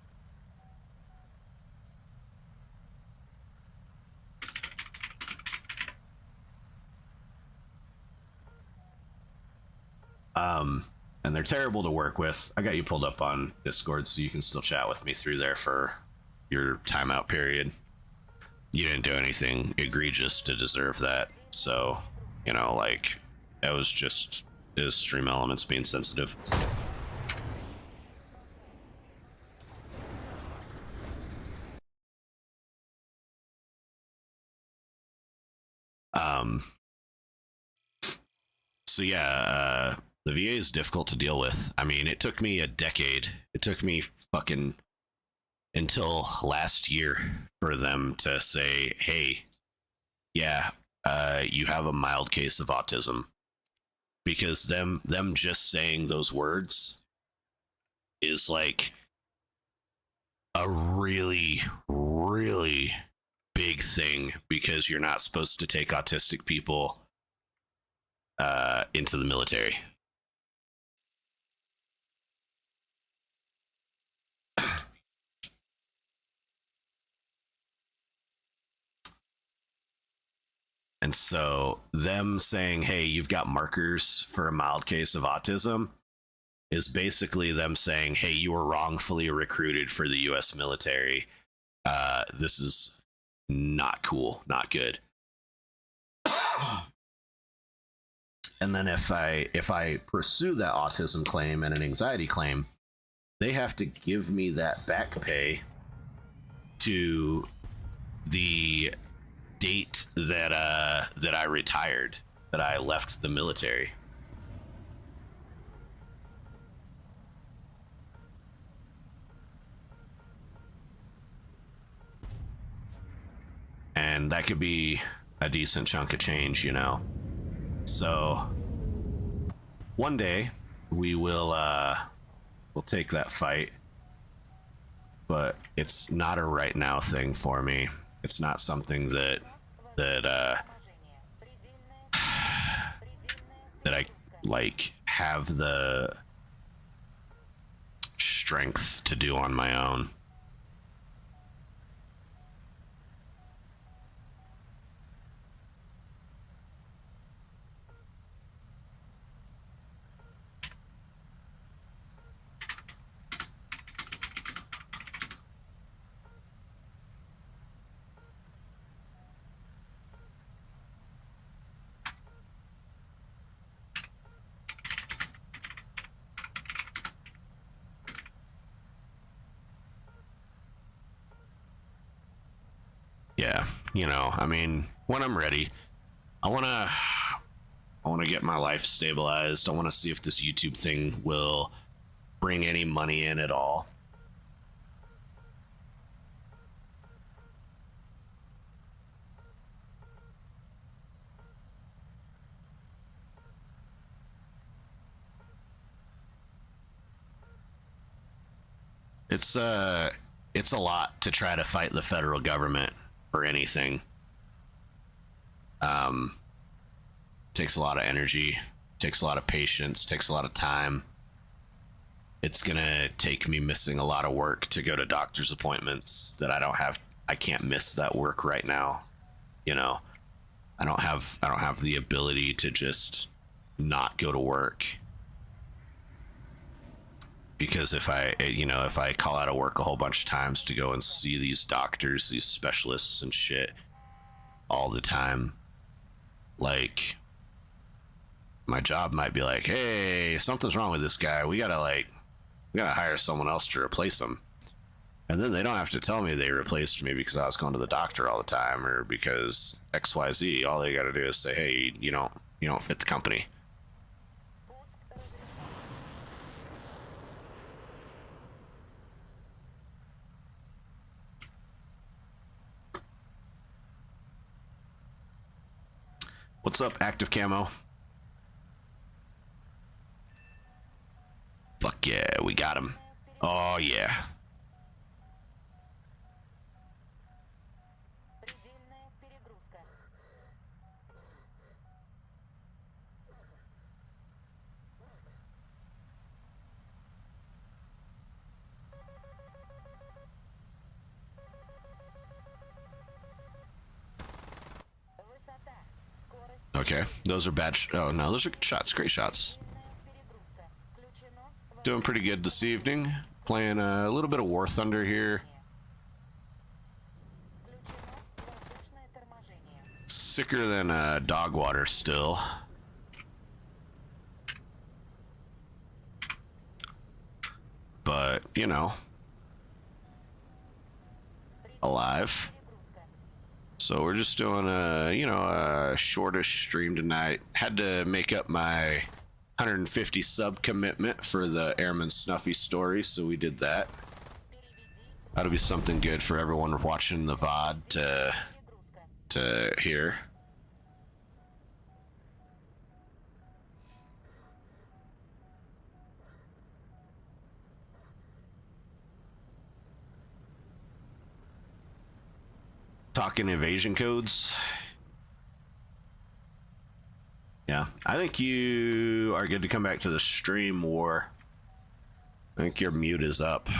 And they're terrible to work with. I got you pulled up on Discord so you can still chat with me through there for your timeout period. You didn't do anything egregious to deserve that, so, like, that was just his stream elements being sensitive. So yeah, the VA is difficult to deal with. I mean, it took me a decade. It took me fucking until last year for them to say, hey, yeah, you have a mild case of autism. Because them just saying those words is like a really, really big thing, because you're not supposed to take autistic people into the military. And so them saying, hey, you've got markers for a mild case of autism is basically them saying, hey, you were wrongfully recruited for the US military. This is not cool, not good. And then if I pursue that autism claim and an anxiety claim, they have to give me that back pay to the date that I retired, that I left the military. And that could be a decent chunk of change, you know. So one day we'll take that fight, but it's not a right now thing for me. It's not something that I like have the strength to do on my own. Yeah, you know, I mean, when I'm ready, I want to get my life stabilized. I want to see if this YouTube thing will bring any money in at all. It's a lot to try to fight the federal government or anything. Takes a lot of energy, takes a lot of patience, takes a lot of time. It's gonna take me missing a lot of work to go to doctor's appointments that I can't miss that work right now. You know, I don't have the ability to just not go to work. Because if I call out of work a whole bunch of times to go and see these doctors, these specialists and shit all the time, like, my job might be like, hey, something's wrong with this guy. We gotta hire someone else to replace him. And then they don't have to tell me they replaced me because I was going to the doctor all the time or because XYZ. All they gotta do is say, hey, you don't fit the company. What's up, Active Camo? Fuck yeah, we got him. Oh yeah. Okay, those are bad. Oh no, those are good shots. Great shots. Doing pretty good this evening. Playing a little bit of Warthunder here. Sicker than dog water still. But, you know, alive. So we're just doing a shortish stream tonight. Had to make up my 150 sub commitment for the Airman Snuffy story, so we did that. That'll be something good for everyone watching the VOD to hear. Talking evasion codes. Yeah, I think you are good to come back to the stream, War. I think your mute is up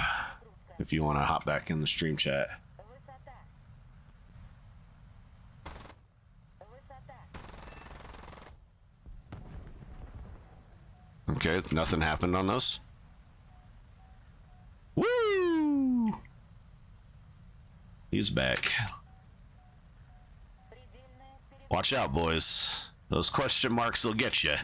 if you want to hop back in the stream chat. Okay, nothing happened on those. Woo! He's back. Watch out, boys. Those question marks will get you.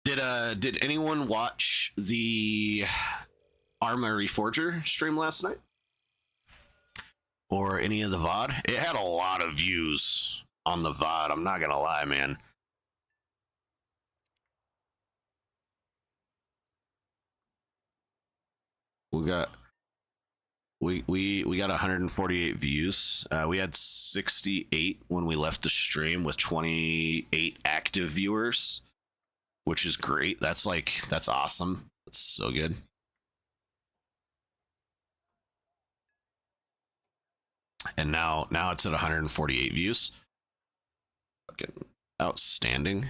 Did anyone watch the Arma Reforger stream last night? Or any of the VOD? It had a lot of views on the VOD, I'm not gonna lie, man. We got 148 views. We had 68 when we left the stream with 28 active viewers, which is great. That's awesome. That's so good. And now it's at 148 views. Fucking outstanding.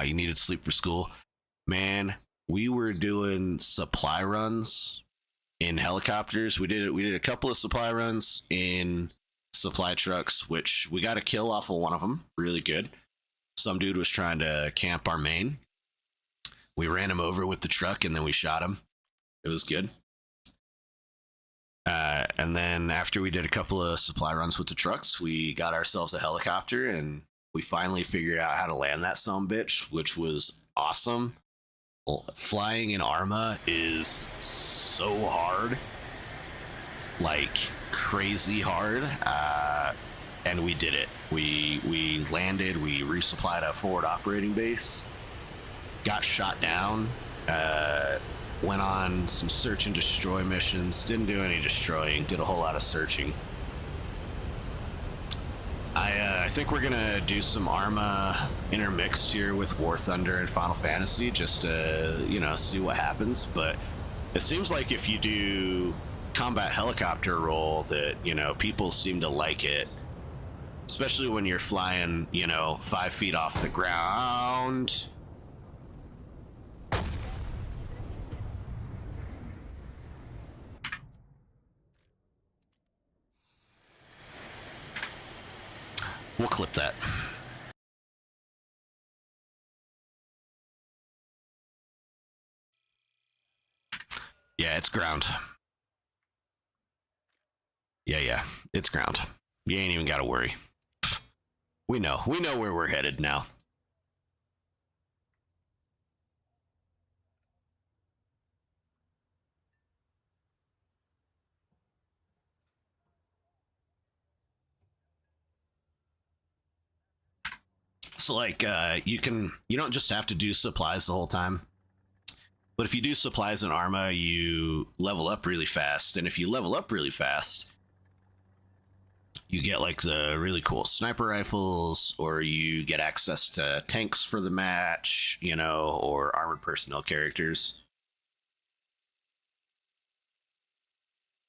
You needed sleep for school, man. We were doing supply runs in helicopters. We did a couple of supply runs in supply trucks, which we got a kill off of one of them. Really good. Some dude was trying to camp our main. We ran him over with the truck and then we shot him. It was good. And then after we did a couple of supply runs with the trucks, we got ourselves a helicopter and we finally figured out how to land that sumbitch, which was awesome. Well, flying in Arma is so hard, like crazy hard, and we did it. We landed, we resupplied a forward operating base, got shot down, went on some search and destroy missions, didn't do any destroying, did a whole lot of searching. I think we're gonna do some Arma intermixed here with Warthunder and Final Fantasy just to, see what happens. But it seems like if you do combat helicopter role that, people seem to like it, especially when you're flying, 5 feet off the ground. We'll clip that. Yeah, it's ground. Yeah, it's ground. You ain't even gotta worry. We know where we're headed now. So like you don't just have to do supplies the whole time. But if you do supplies in Arma, you level up really fast. And if you level up really fast, you get like the really cool sniper rifles, or you get access to tanks for the match, or armored personnel characters.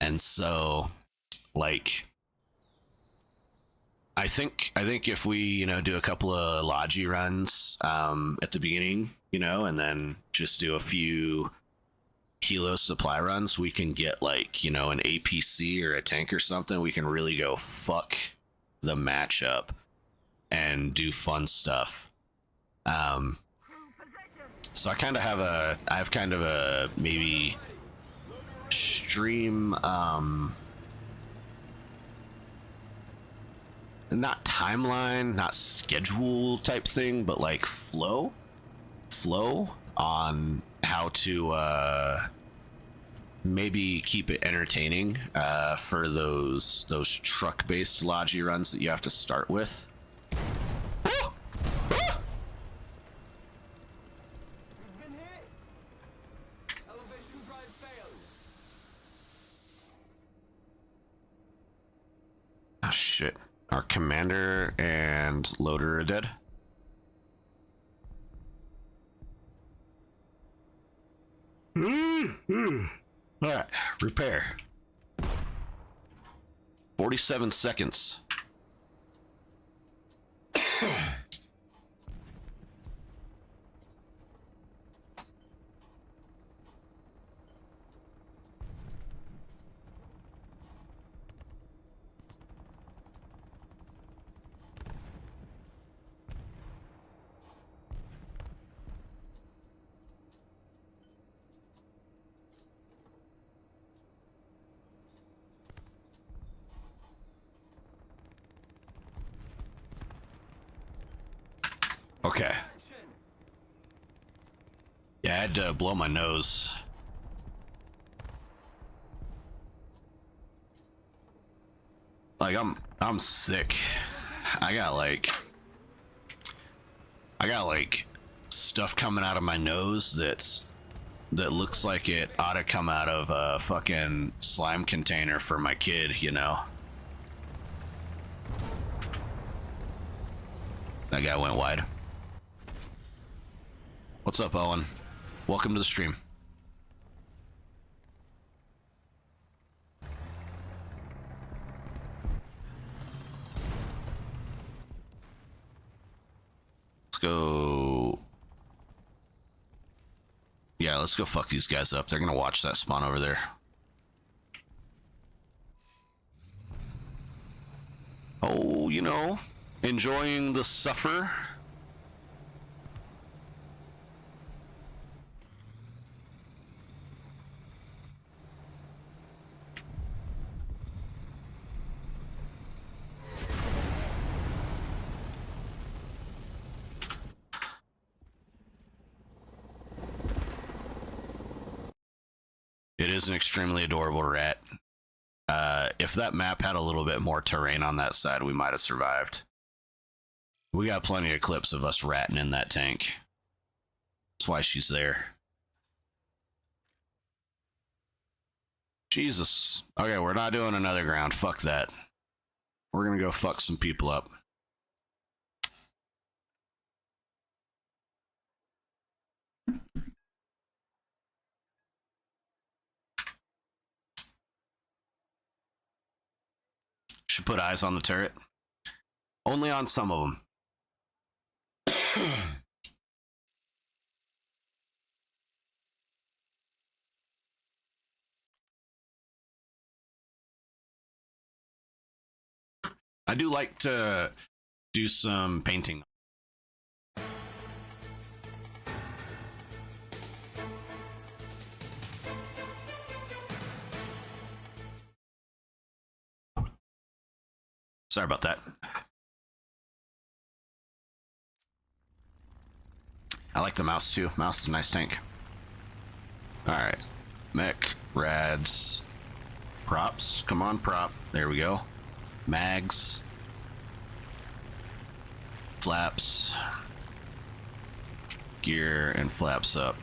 And so, like, I think if we do a couple of Logi runs at the beginning, and then just do a few Hilo supply runs, we can get like an APC or a tank or something. We can really go fuck the matchup and do fun stuff. So I have kind of a maybe stream not timeline, not schedule type thing, but like flow on how to maybe keep it entertaining for those truck-based Logi runs that you have to start with. Oh shit. Our commander and loader are dead. Alright, repair. 47 seconds. Okay. Yeah, I had to blow my nose. Like I'm sick. I got like stuff coming out of my nose that looks like it ought to come out of a fucking slime container for my kid, you know. That guy went wide. What's up, Owen? Welcome to the stream. Let's go. Yeah, let's go fuck these guys up. They're gonna watch that spawn over there. Oh, you know, enjoying the suffer. It is an extremely adorable rat. If that map had a little bit more terrain on that side, we might have survived. We got plenty of clips of us ratting in that tank. That's why she's there. Jesus. Okay, we're not doing another ground. Fuck that. We're gonna go fuck some people up. Should put eyes on the turret. Only on some of them. I do like to do some painting. Sorry about that. I like the mouse too. Mouse is a nice tank. Alright. Mech, rads, props. Come on, prop. There we go. Mags. Flaps. Gear and flaps up.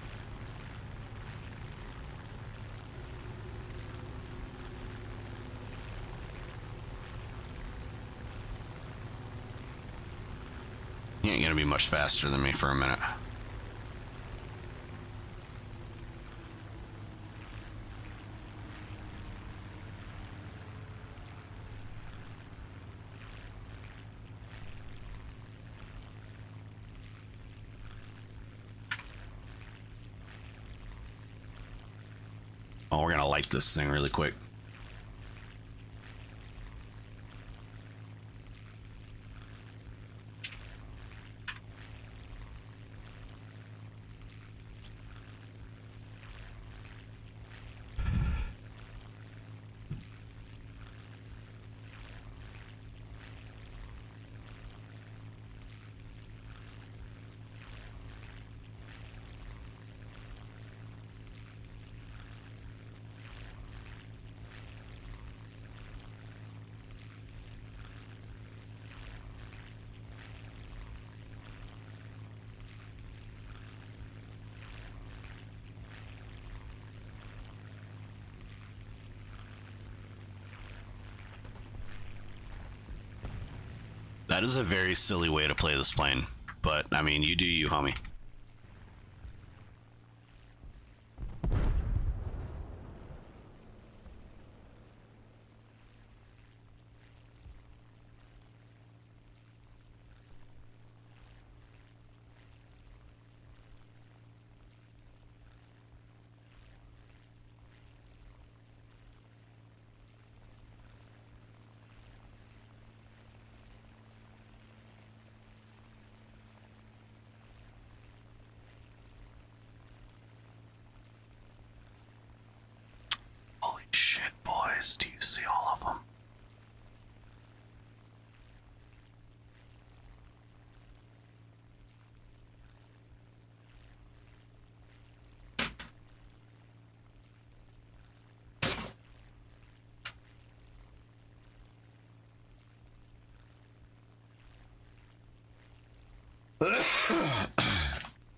He ain't gonna be much faster than me for a minute. Oh, we're gonna light this thing really quick. That is a very silly way to play this plane, but I mean, you do you, homie.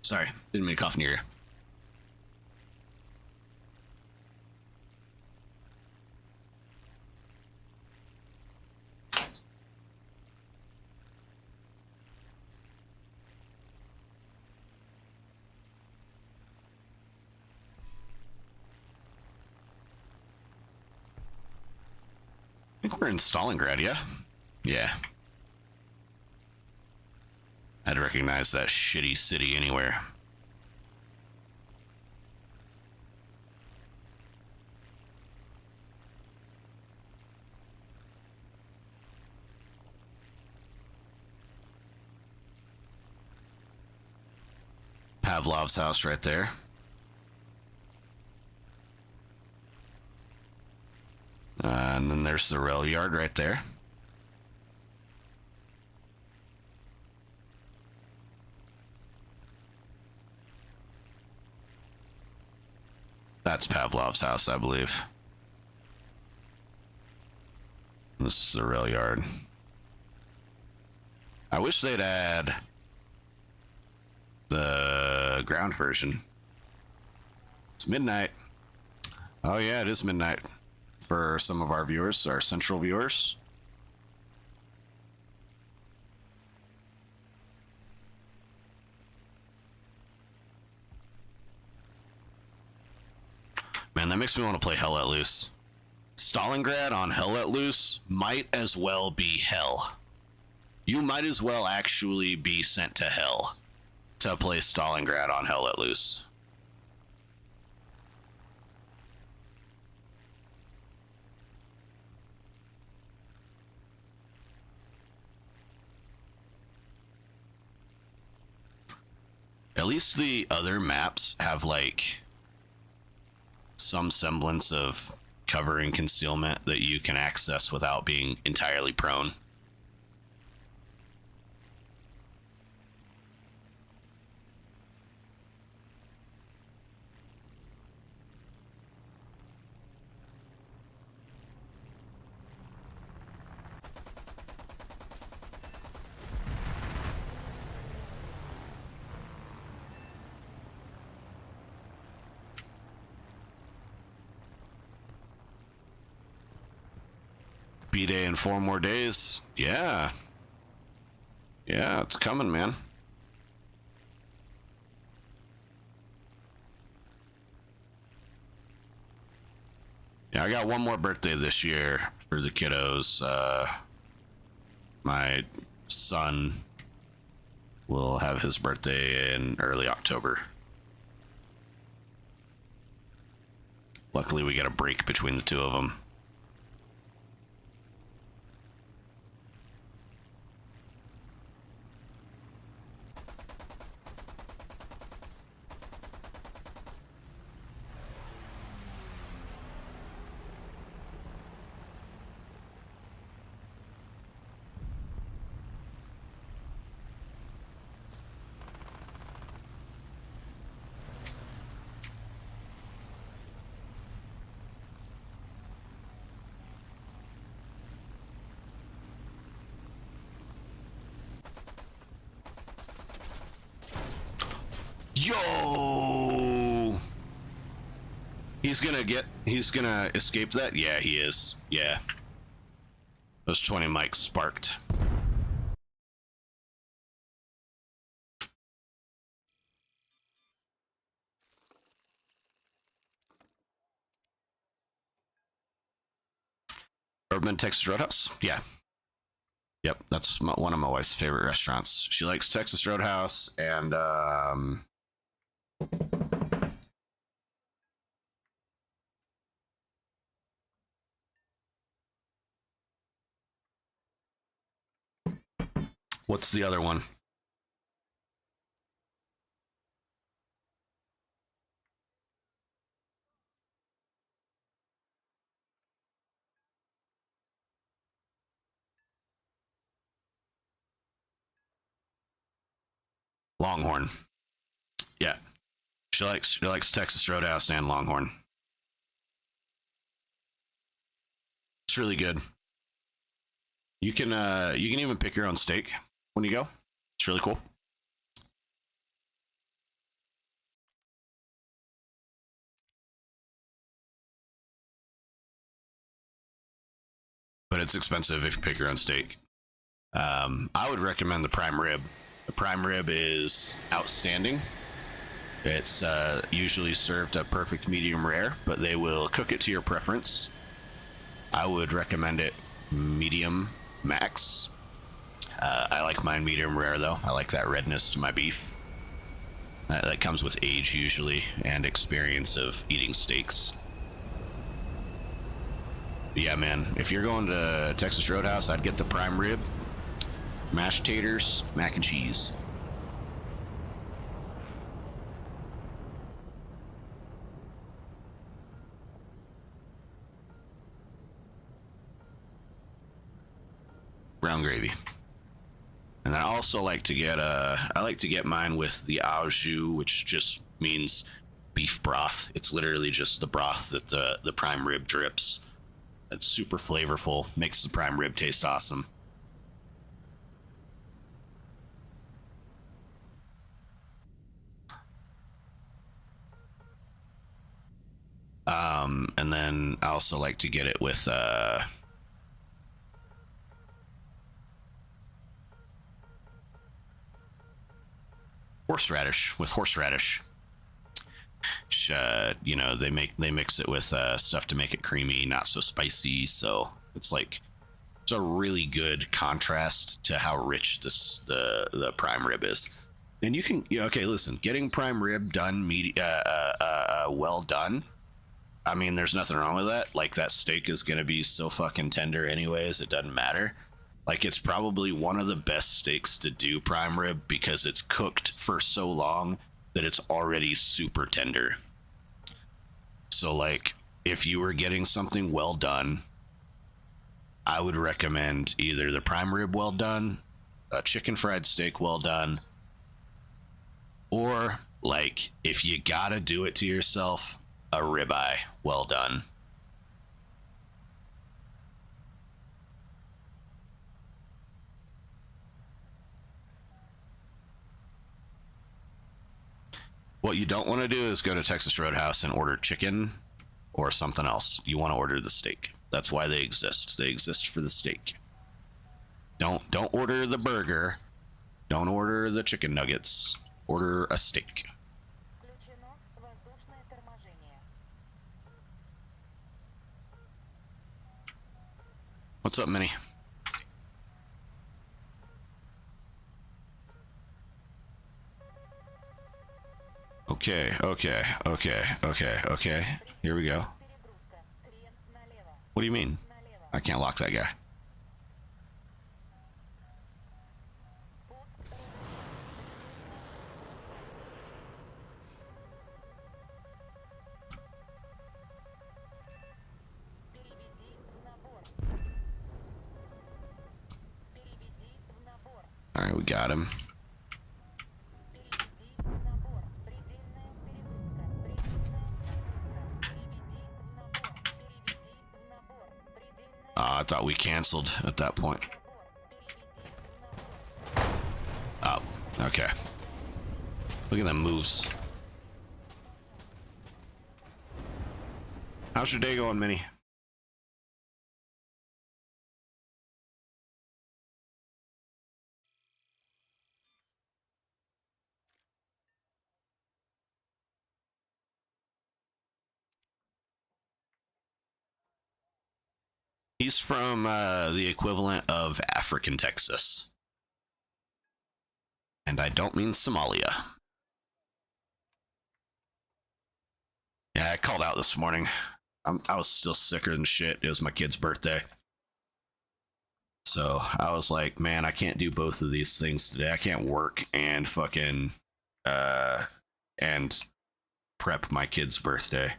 Sorry, didn't mean to cough in your ear. I think we're in Stalingrad, yeah? Yeah. I'd recognize that shitty city anywhere. Pavlov's house right there. And then there's the rail yard right there. That's Pavlov's house, I believe. This is the rail yard. I wish they'd add the ground version. It's midnight. Oh yeah, it is midnight for some of our viewers, our central viewers. Man, that makes me want to play Hell Let Loose. Stalingrad on Hell Let Loose might as well be hell. You might as well actually be sent to hell to play Stalingrad on Hell Let Loose. At least the other maps have like some semblance of cover and concealment that you can access without being entirely prone. B-Day in 4 more days. Yeah. Yeah, it's coming, man. Yeah, I got one more birthday this year for the kiddos. My son will have his birthday in early October. Luckily, we get a break between the two of them. Yo! He's gonna escape that? Yeah, he is. Yeah. Those 20 mics sparked. Urban Texas Roadhouse? Yeah. Yep, that's one of my wife's favorite restaurants. She likes Texas Roadhouse and what's the other one? Longhorn. Yeah. She likes Texas Roadhouse and Longhorn. It's really good. You can even pick your own steak when you go. It's really cool. but it's expensive if you pick your own steak. I would recommend the prime rib. The prime rib is outstanding. It's usually served at perfect medium rare, but they will cook it to your preference. I would recommend it medium max. I like mine medium rare though. I like that redness to my beef. That comes with age usually and experience of eating steaks. But yeah, man, if you're going to Texas Roadhouse, I'd get the prime rib, mashed taters, mac and cheese. Brown gravy. And I also like to get I like to get mine with the au jus, which just means beef broth. It's literally just the broth that the prime rib drips. It's super flavorful, makes the prime rib taste awesome. And then I also like to get it with horseradish. With horseradish, which, you know, they mix it with stuff to make it creamy, not so spicy. So it's like it's a really good contrast to how rich the prime rib is. And you can, okay, listen, getting prime rib done, well done. I mean, there's nothing wrong with that. Like, that steak is gonna be so fucking tender anyways, it doesn't matter. Like, it's probably one of the best steaks to do prime rib because it's cooked for so long that it's already super tender. So, like, if you were getting something well done, I would recommend either the prime rib well done, a chicken fried steak well done, or, like, if you gotta do it to yourself, a ribeye well done. What you don't want to do is go to Texas Roadhouse and order chicken or something else. You want to order the steak. That's why they exist. They exist for the steak. Don't order the burger. Don't order the chicken nuggets. Order a steak. What's up, Minnie? Okay. Here we go. What do you mean? I can't lock that guy. All right, we got him. I thought we canceled at that point. Oh, okay. Look at them moves. How's your day going, Minnie? He's from the equivalent of African Texas. And I don't mean Somalia. Yeah, I called out this morning. I was still sicker than shit. It was my kid's birthday. So I was like, man, I can't do both of these things today. I can't work and fucking and prep my kid's birthday.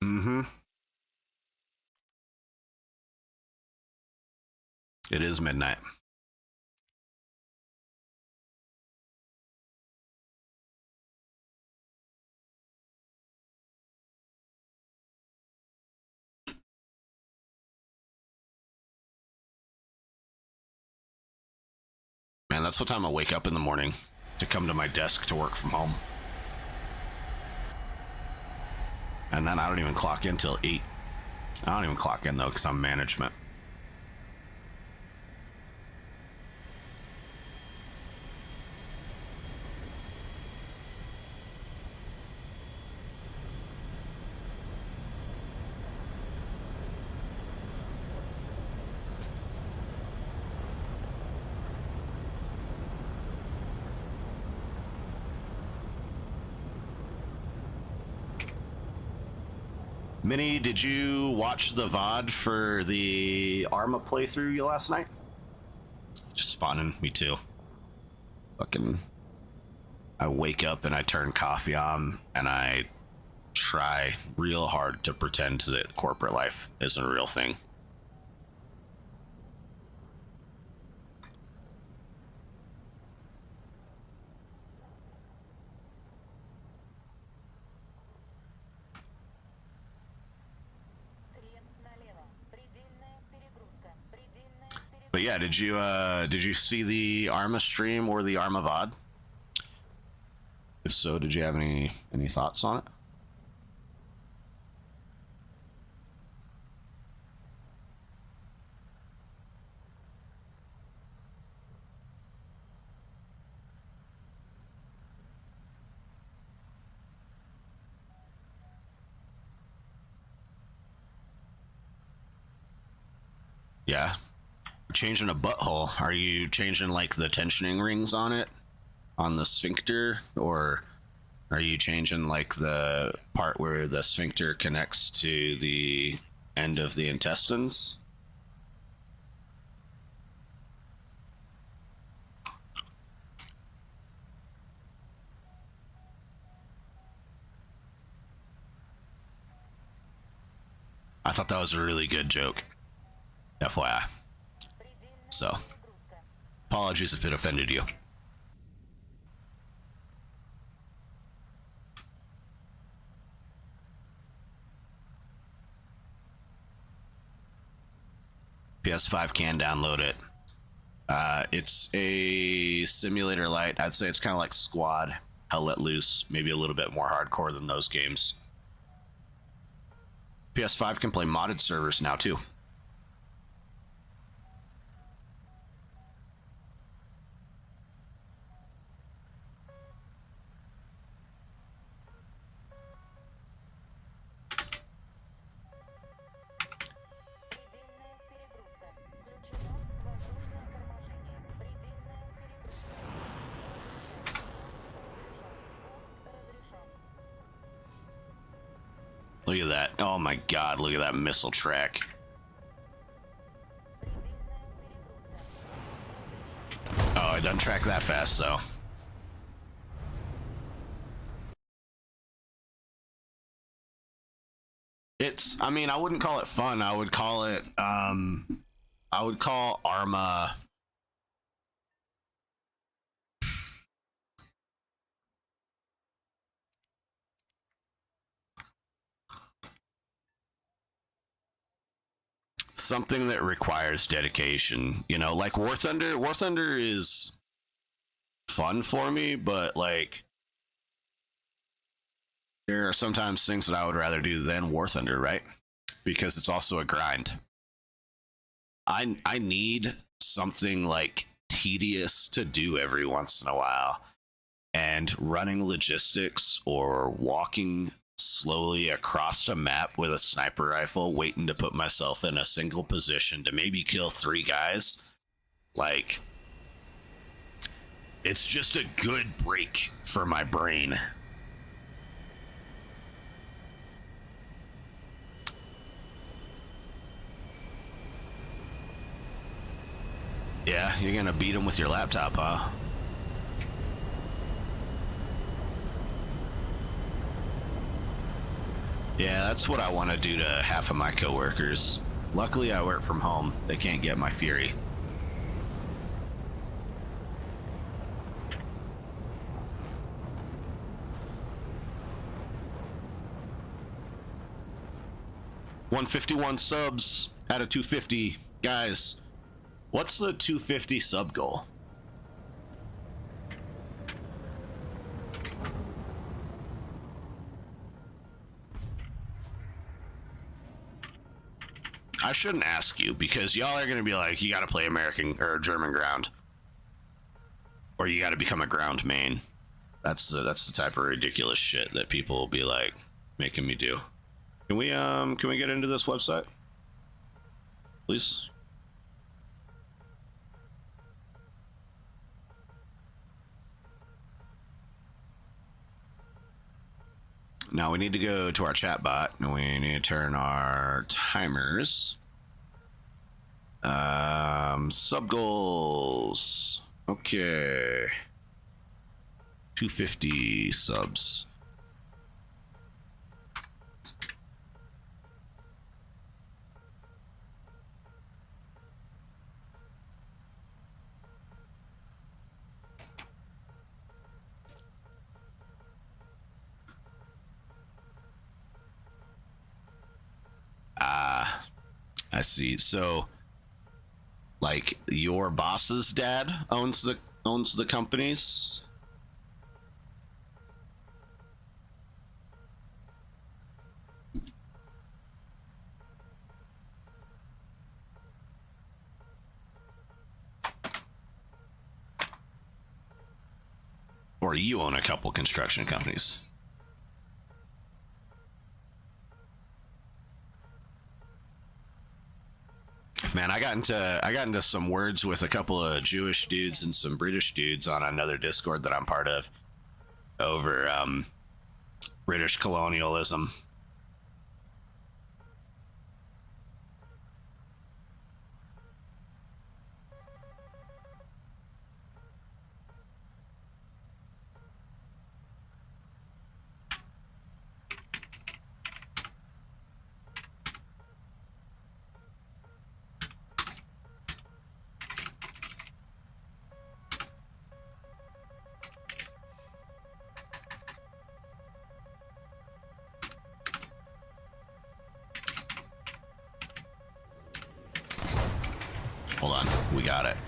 Mm-hmm. It is midnight. That's what time I wake up in the morning to come to my desk to work from home. And then I don't even clock in till 8. I don't even clock in though because I'm management. Minnie, did you watch the VOD for the Arma playthrough last night? Just spawning, me too. Fucking, I wake up and I turn coffee on and I try real hard to pretend that corporate life isn't a real thing. But yeah, did you see the Arma stream or the Arma VOD? If so, did you have any thoughts on it? Yeah. Changing a butthole. Are you changing like the tensioning rings on it, on the sphincter, or are you changing like the part where the sphincter connects to the end of the intestines? I thought that was a really good joke. FYI. So, apologies if it offended you. PS5 can download it. It's a simulator light. I'd say it's kind of like Squad, Hell Let Loose, maybe a little bit more hardcore than those games. PS5 can play modded servers now too. Look at that. Oh my god, look at that missile track. Oh, it doesn't track that fast though. It's, I mean, I wouldn't call it fun. I would call it, I would call Arma something that requires dedication. You know, like Warthunder. Warthunder is fun for me, but like there are sometimes things that I would rather do than Warthunder, right? Because it's also a grind. I need something like tedious to do every once in a while. And running logistics or walking slowly across a map with a sniper rifle, waiting to put myself in a single position to maybe kill 3 guys, like, it's just a good break for my brain. Yeah, you're gonna beat him with your laptop, huh? Yeah, that's what I want to do to half of my coworkers. Luckily, I work from home. They can't get my fury. $151 subs out of 250. Guys, what's the 250 sub goal? I shouldn't ask you because y'all are gonna be like, you gotta play American or German ground, or you gotta become a ground main. That's the type of ridiculous shit that people will be like making me do. Can we get into this website, please? Now we need to go to our chat bot and we need to turn our timers. Sub goals. Okay. 250 subs. I see. So, like, your boss's dad owns the companies. Or you own a couple construction companies. Man, I got into some words with a couple of Jewish dudes and some British dudes on another Discord that I'm part of over British colonialism. Hold on, we got it.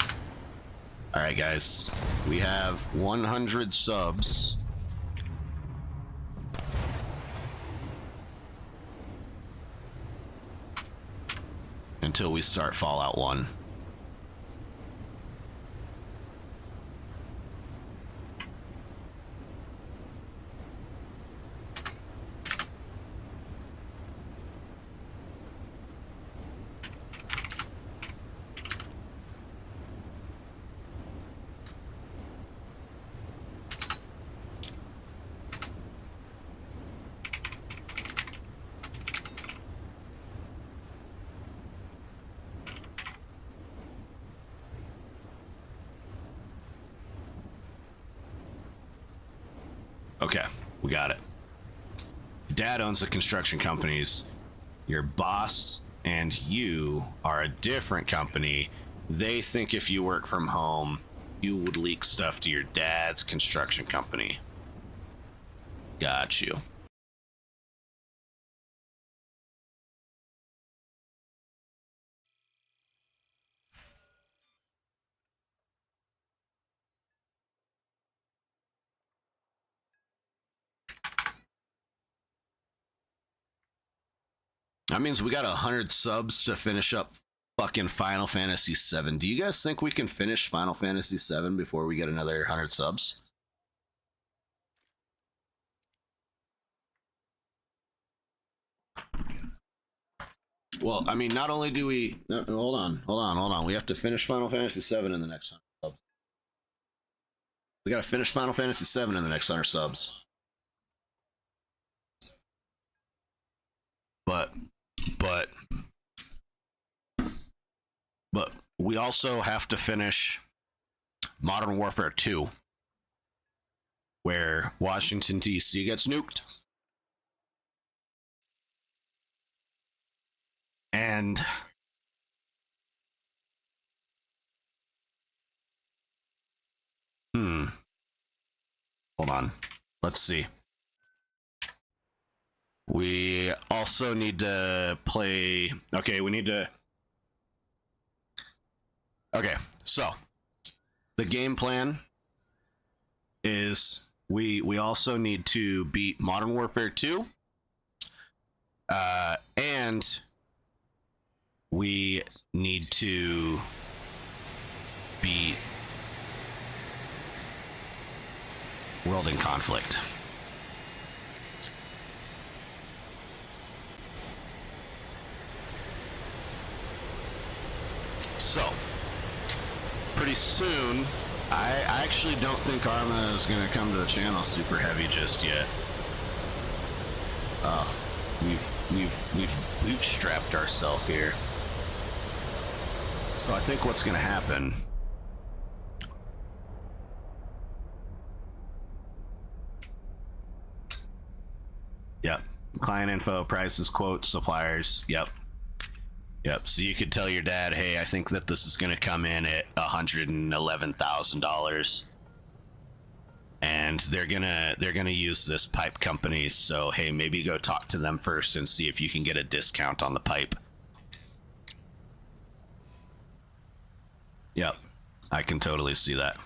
All right, guys, we have 100 subs. Until we start Fallout 1. Okay, we got it. Dad owns the construction companies. Your boss and you are a different company. They think if you work from home, you would leak stuff to your dad's construction company. Got you. That means we got 100 subs to finish up fucking Final Fantasy VII. Do you guys think we can finish Final Fantasy VII before we get another 100 subs? Well, I mean, not only do we... No, hold on. We have to finish Final Fantasy VII in the next 100 subs. We gotta finish Final Fantasy VII in the next 100 subs. But we also have to finish Modern Warfare 2, where Washington, D.C. gets nuked. And hold on. Let's see. We also need to play... Okay, we need to... Okay, so the game plan is we also need to beat Modern Warfare 2 and we need to beat World in Conflict. So, pretty soon, I actually don't think Arma is going to come to the channel super heavy just yet. We've strapped ourselves here. So I think what's going to happen. Yep. Client info, prices, quotes, suppliers. Yep. Yep. So you could tell your dad, hey, I think that this is going to come in at $111,000. And they're gonna use this pipe company, so hey, maybe go talk to them first and see if you can get a discount on the pipe. Yep, I can totally see that.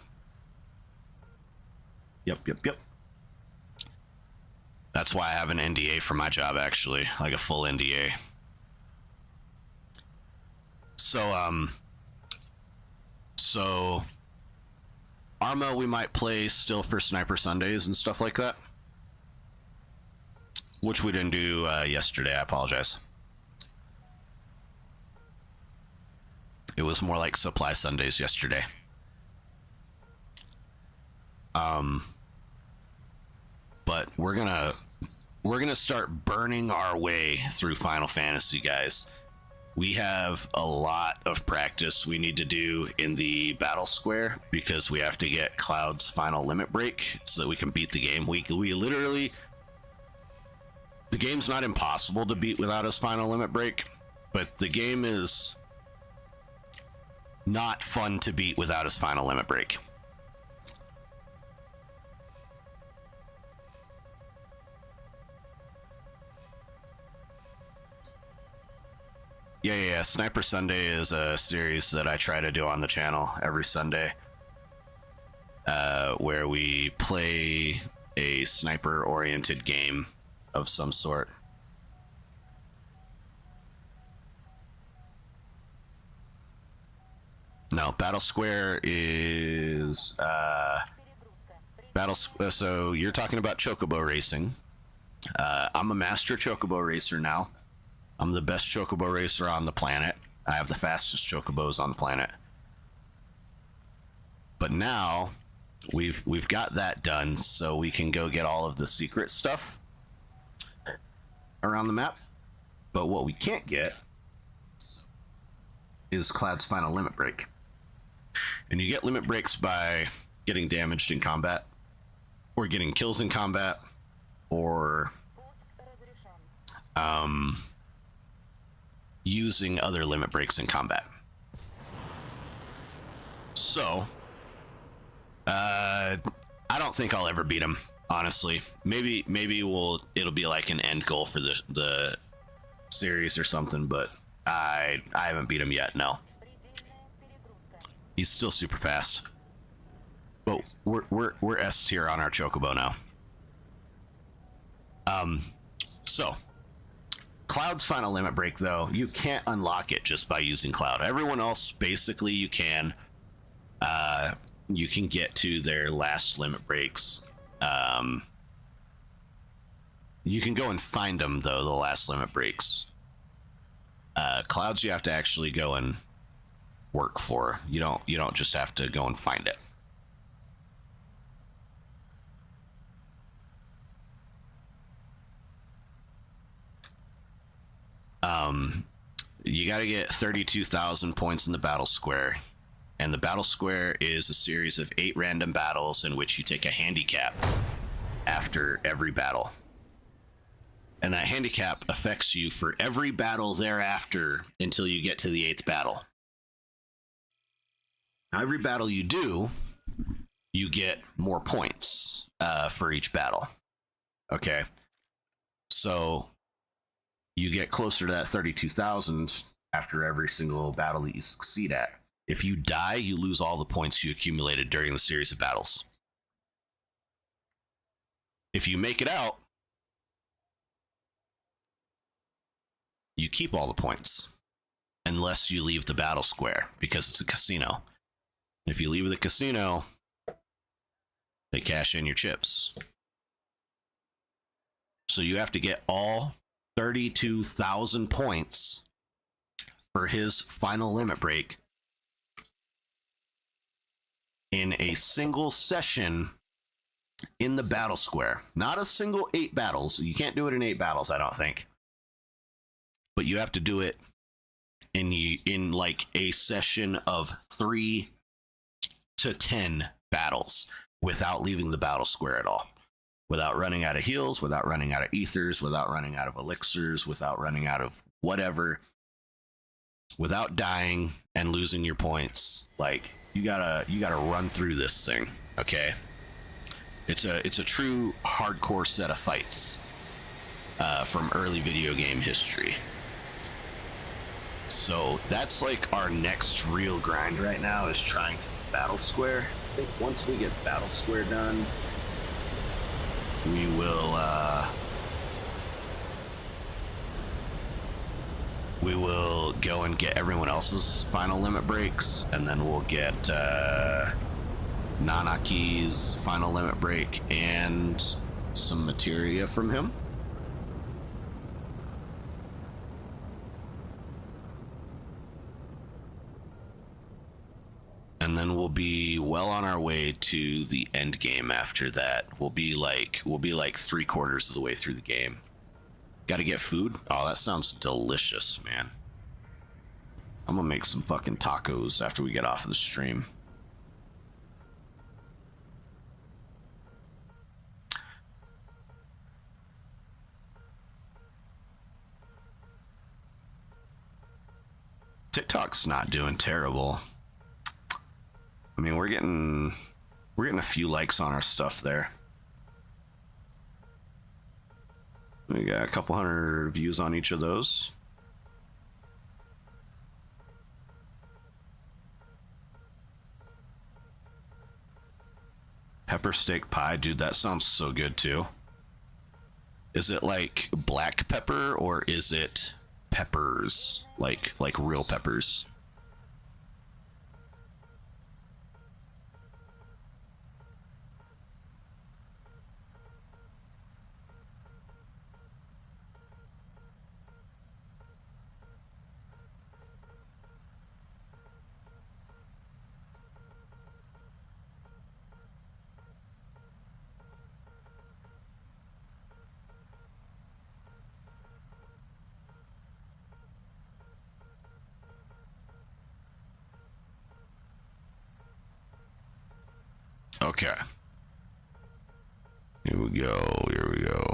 Yep. That's why I have an NDA for my job, actually, like a full NDA. So Arma, we might play still for Sniper Sundays and stuff like that, which we didn't do yesterday. I apologize. It was more like Supply Sundays yesterday. But we're gonna start burning our way through Final Fantasy, guys. We have a lot of practice we need to do in the battle square because we have to get Cloud's final limit break so that we can beat the game. We literally, the game's not impossible to beat without his final limit break, but the game is not fun to beat without his final limit break. Yeah. Sniper Sunday is a series that I try to do on the channel every Sunday, where we play a sniper-oriented game of some sort. No, Battle Square is so you're talking about Chocobo racing. I'm a master Chocobo racer now. I'm the best Chocobo racer on the planet. I have the fastest Chocobos on the planet. But now we've got that done, so we can go get all of the secret stuff around the map. But what we can't get is Cloud's final limit break. And you get limit breaks by getting damaged in combat, or getting kills in combat, or using other limit breaks in combat. So I don't think I'll ever beat him, honestly. Maybe it'll be like an end goal for the series or something, but I haven't beat him yet. No, he's still super fast, but we're S tier on our Chocobo now. So Cloud's final limit break, though, you can't unlock it just by using Cloud. Everyone else, basically, you can get to their last limit breaks. You can go and find them, though, the last limit breaks. Clouds, you have to actually go and work for. You don't just have to go and find it. You got to get 32,000 points in the battle square, and the battle square is a series of 8 random battles in which you take a handicap after every battle, and that handicap affects you for every battle thereafter until you get to the 8th battle. Every battle you do, you get more points for each battle. Okay, so you get closer to that 32,000 after every single battle that you succeed at. If you die, you lose all the points you accumulated during the series of battles. If you make it out, you keep all the points. unless you leave the battle square, because it's a casino. If you leave the casino, they cash in your chips. So you have to get all 32,000 points for his final limit break in a single session in the battle square. Not a single 8 battles. You can't do it in 8 battles, I don't think. But you have to do it in like a session of 3 to 10 battles without leaving the battle square at all. Without running out of heals, without running out of ethers, without running out of elixirs, without running out of whatever, without dying and losing your points. Like, you gotta run through this thing, okay? It's a true hardcore set of fights from early video game history. So that's like our next real grind right now, is trying to battle square. I think once we get battle square done, we will go and get everyone else's final limit breaks, and then we'll get Nanaki's final limit break and some materia from him. And then we'll be well on our way to the end game after that. We'll be like 3/4 of the way through the game. Gotta get food? Oh, that sounds delicious, man. I'm gonna make some fucking tacos after we get off of the stream. TikTok's not doing terrible. I mean, we're getting a few likes on our stuff there. We got a couple hundred views on each of those. Pepper steak pie, dude, that sounds so good too. Is it like black pepper, or is it peppers, like real peppers? Okay. Here we go. Here we go.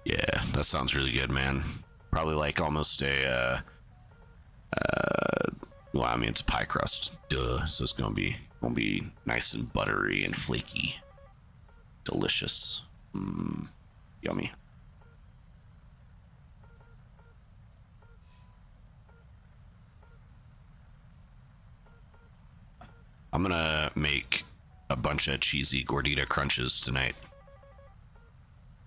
Yeah, that sounds really good, man. Probably like almost a well, I mean, it's a pie crust, duh, so it's gonna be nice and buttery and flaky, delicious. Yummy. I'm gonna make a bunch of cheesy gordita crunches tonight.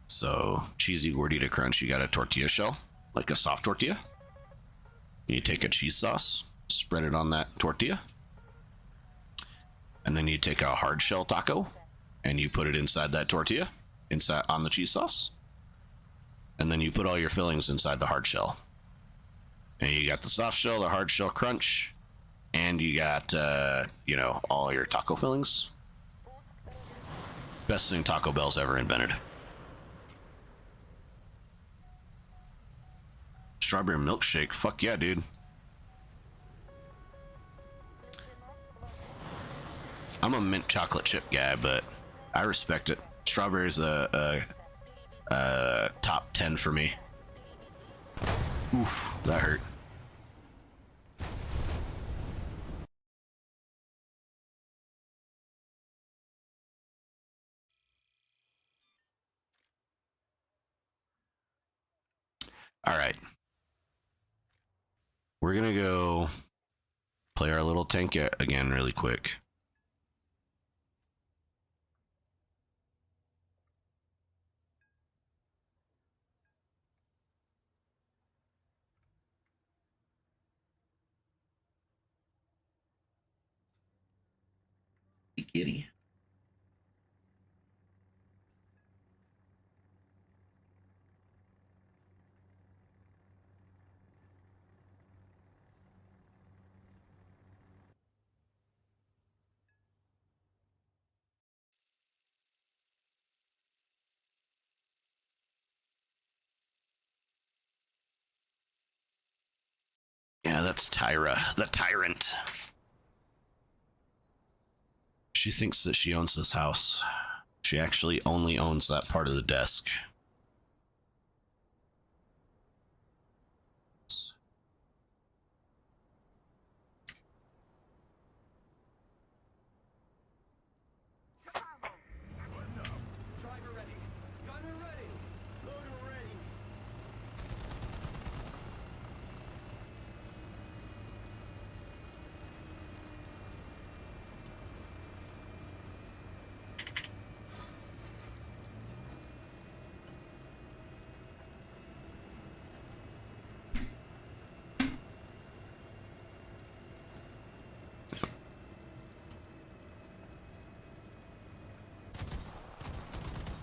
So, cheesy gordita crunch, you got a tortilla shell, like a soft tortilla. You take a cheese sauce, spread it on that tortilla. And then you take a hard shell taco and you put it inside that tortilla, inside on the cheese sauce. And then you put all your fillings inside the hard shell. And you got the soft shell, the hard shell crunch, and you got, you know, all your taco fillings. Best thing Taco Bell's ever invented. Strawberry milkshake, fuck yeah, dude. I'm a mint chocolate chip guy, but I respect it. Strawberry's a top 10 for me. Oof, that hurt. All right. We're going to go play our little tank again really quick. Hey, kitty. Yeah, that's Tyra, the tyrant. She thinks that she owns this house. She actually only owns that part of the desk.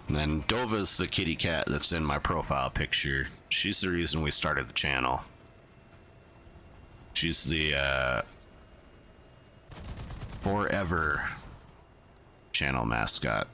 And then Dova's the kitty cat that's in my profile picture. She's the reason we started the channel. She's the forever channel mascot.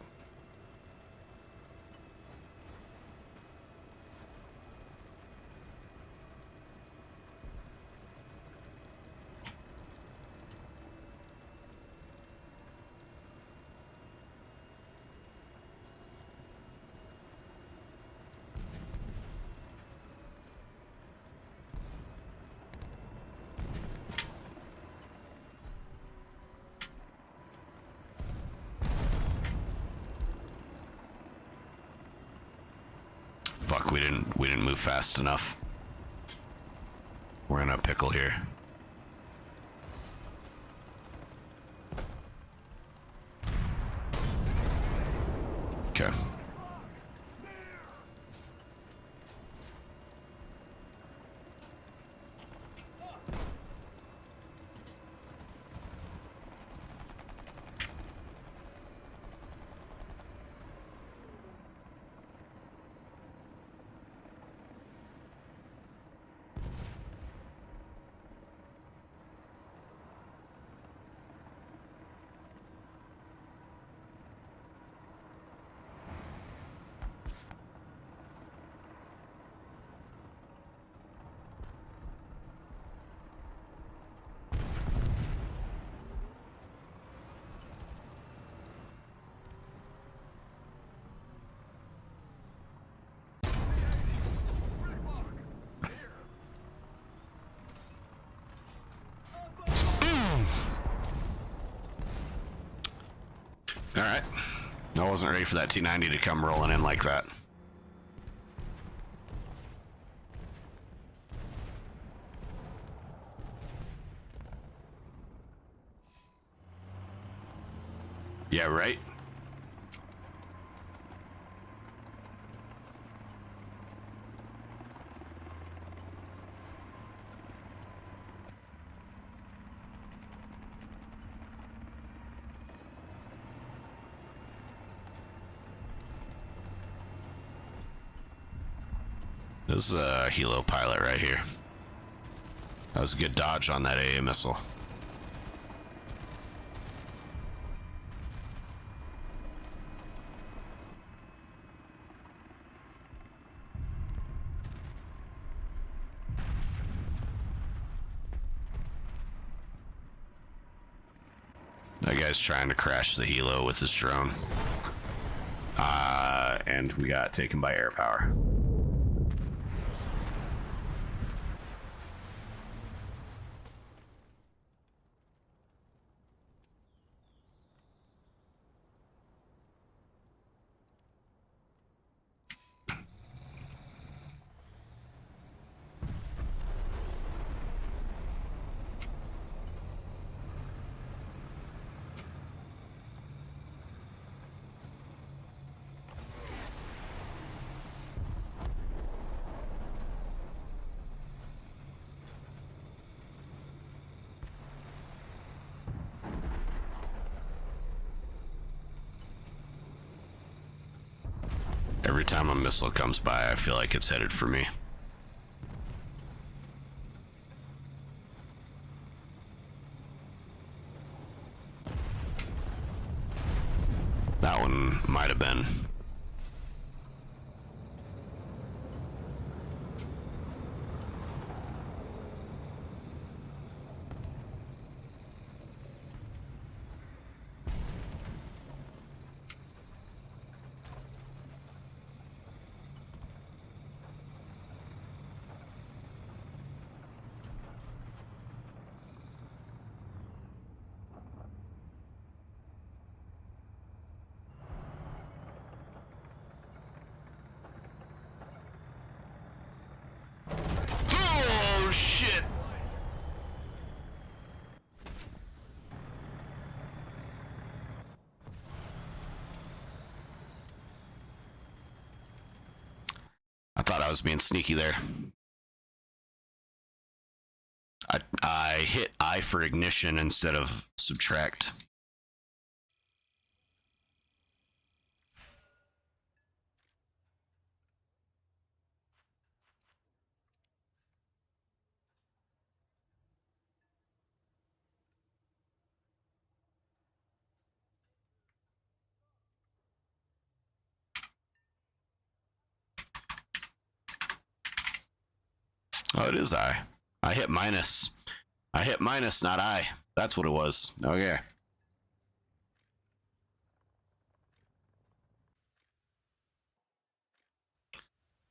Fuck, we didn't move fast enough. We're in a pickle here. Okay. All right. I wasn't ready for that T-90 to come rolling in like that. Yeah, right? This is a helo pilot right here. That was a good dodge on that AA missile. That guy's trying to crash the helo with his drone. And we got taken by air power. Every time a missile comes by, I feel like it's headed for me. That one might have been. Oh, shit! I thought I was being sneaky there. I hit I for ignition instead of subtract. Oh, it is I. I hit minus. I hit minus, not I. That's what it was. Okay.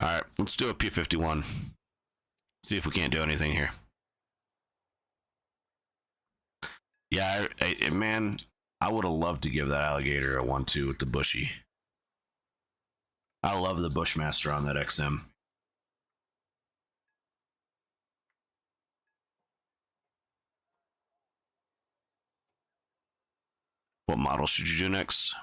Alright, let's do a P-51. See if we can't do anything here. Yeah, man, I would have loved to give that alligator a 1-2 with the bushy. I love the Bushmaster on that XM. What model should you do next?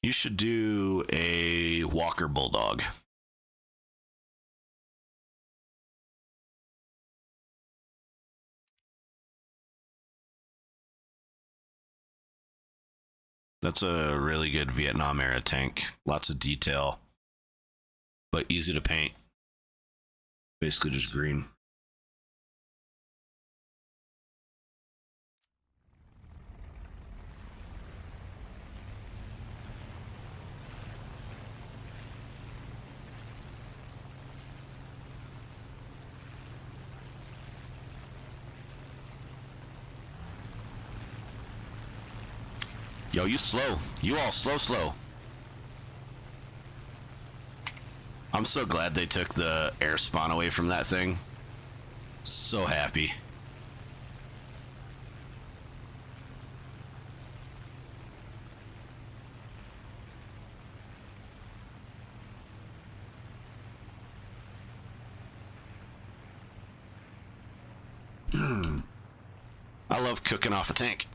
You should do a Walker Bulldog. That's a really good Vietnam era tank. Lots of detail, but easy to paint. Basically just green. Yo, you slow. You all slow. I'm so glad they took the air spawn away from that thing. So happy. I love cooking off a tank.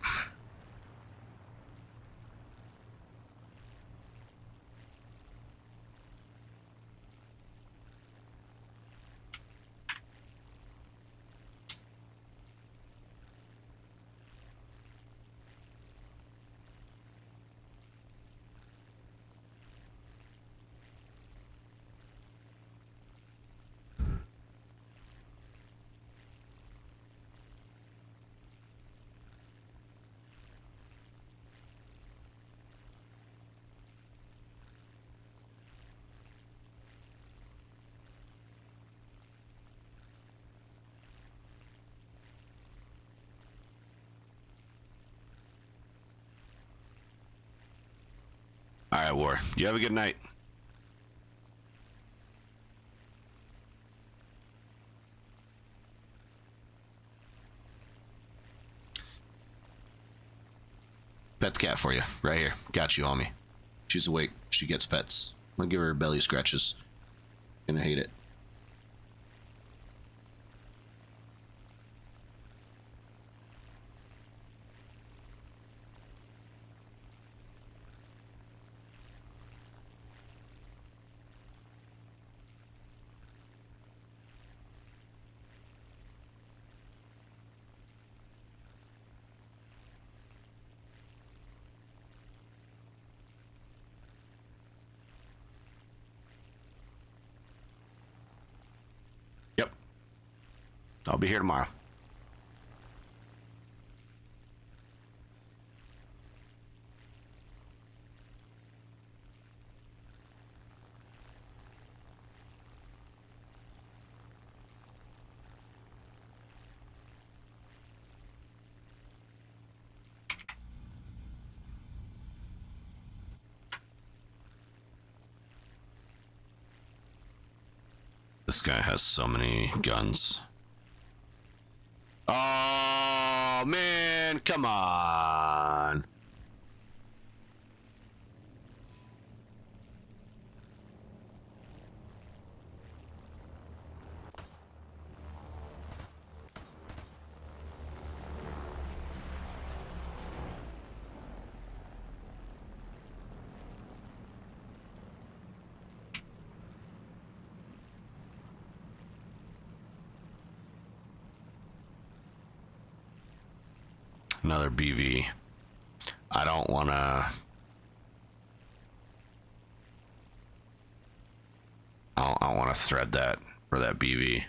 All right, War. You have a good night. Pet the cat for you. Right here. Got you, homie. She's awake. She gets pets. I'm gonna give her belly scratches. Gonna hate it. I'll be here tomorrow. This guy has so many guns. Oh, man, come on. Another BV. I don't want to... I don't want to thread that for that BV.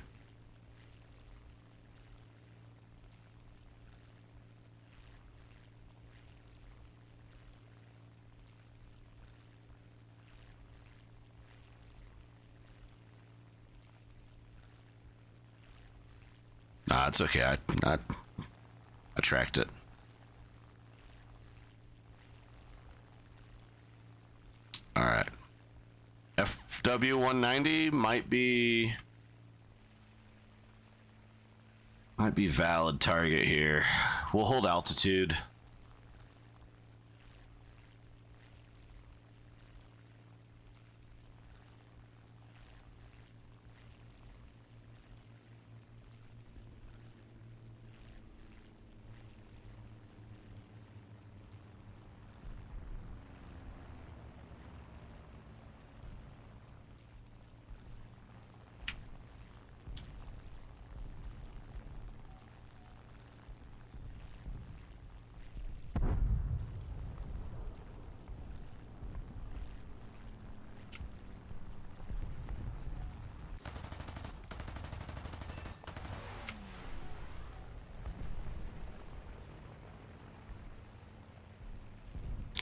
Nah, it's okay. I tracked it. All right. FW190 might be valid target here. We'll hold altitude.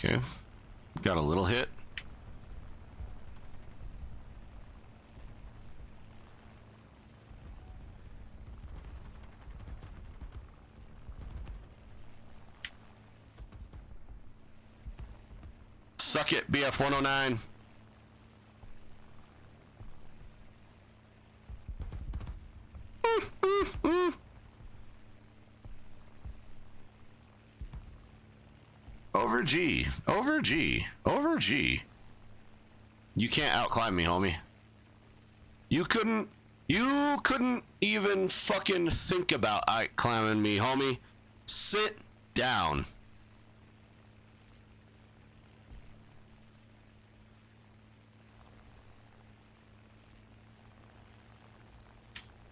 Okay, got a little hit. Suck it, BF 109. Over G, over G, over G. You can't outclimb me, homie. You couldn't even fucking think about outclimbing me, homie. Sit down.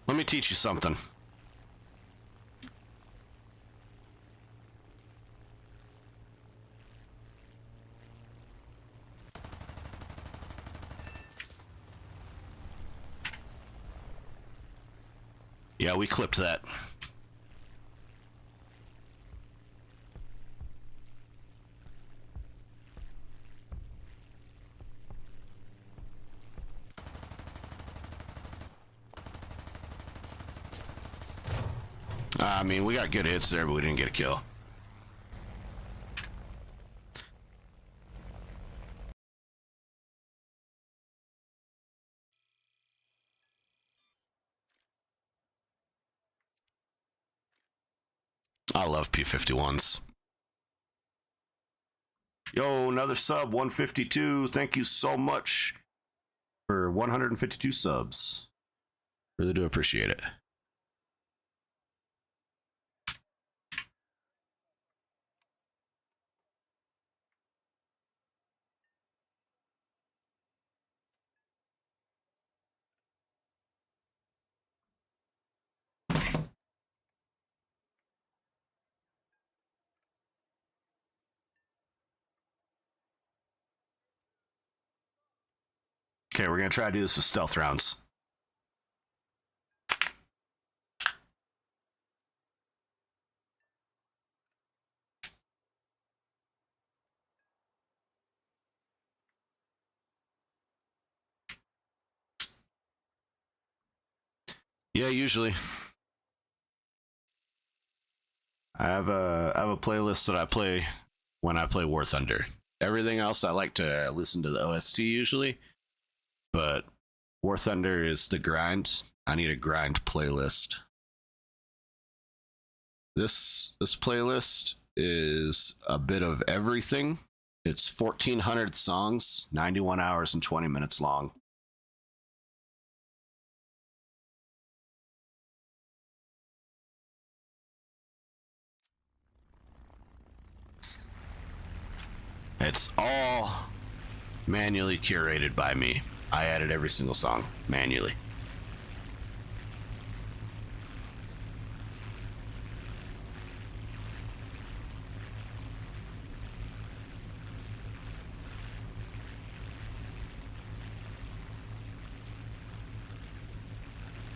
Let me teach you something. Yeah, we clipped that. I mean, we got good hits there, but we didn't get a kill. I love P-51s. Yo, another sub, 152. Thank you so much for 152 subs. Really do appreciate it. Okay, we're gonna try to do this with stealth rounds. Yeah, usually. I have a playlist that I play when I play Warthunder. Everything else I like to listen to the OST usually, but Warthunder is the grind. I need a grind playlist. This playlist is a bit of everything. It's 1,400 songs, 91 hours and 20 minutes long. It's all manually curated by me. I added every single song manually.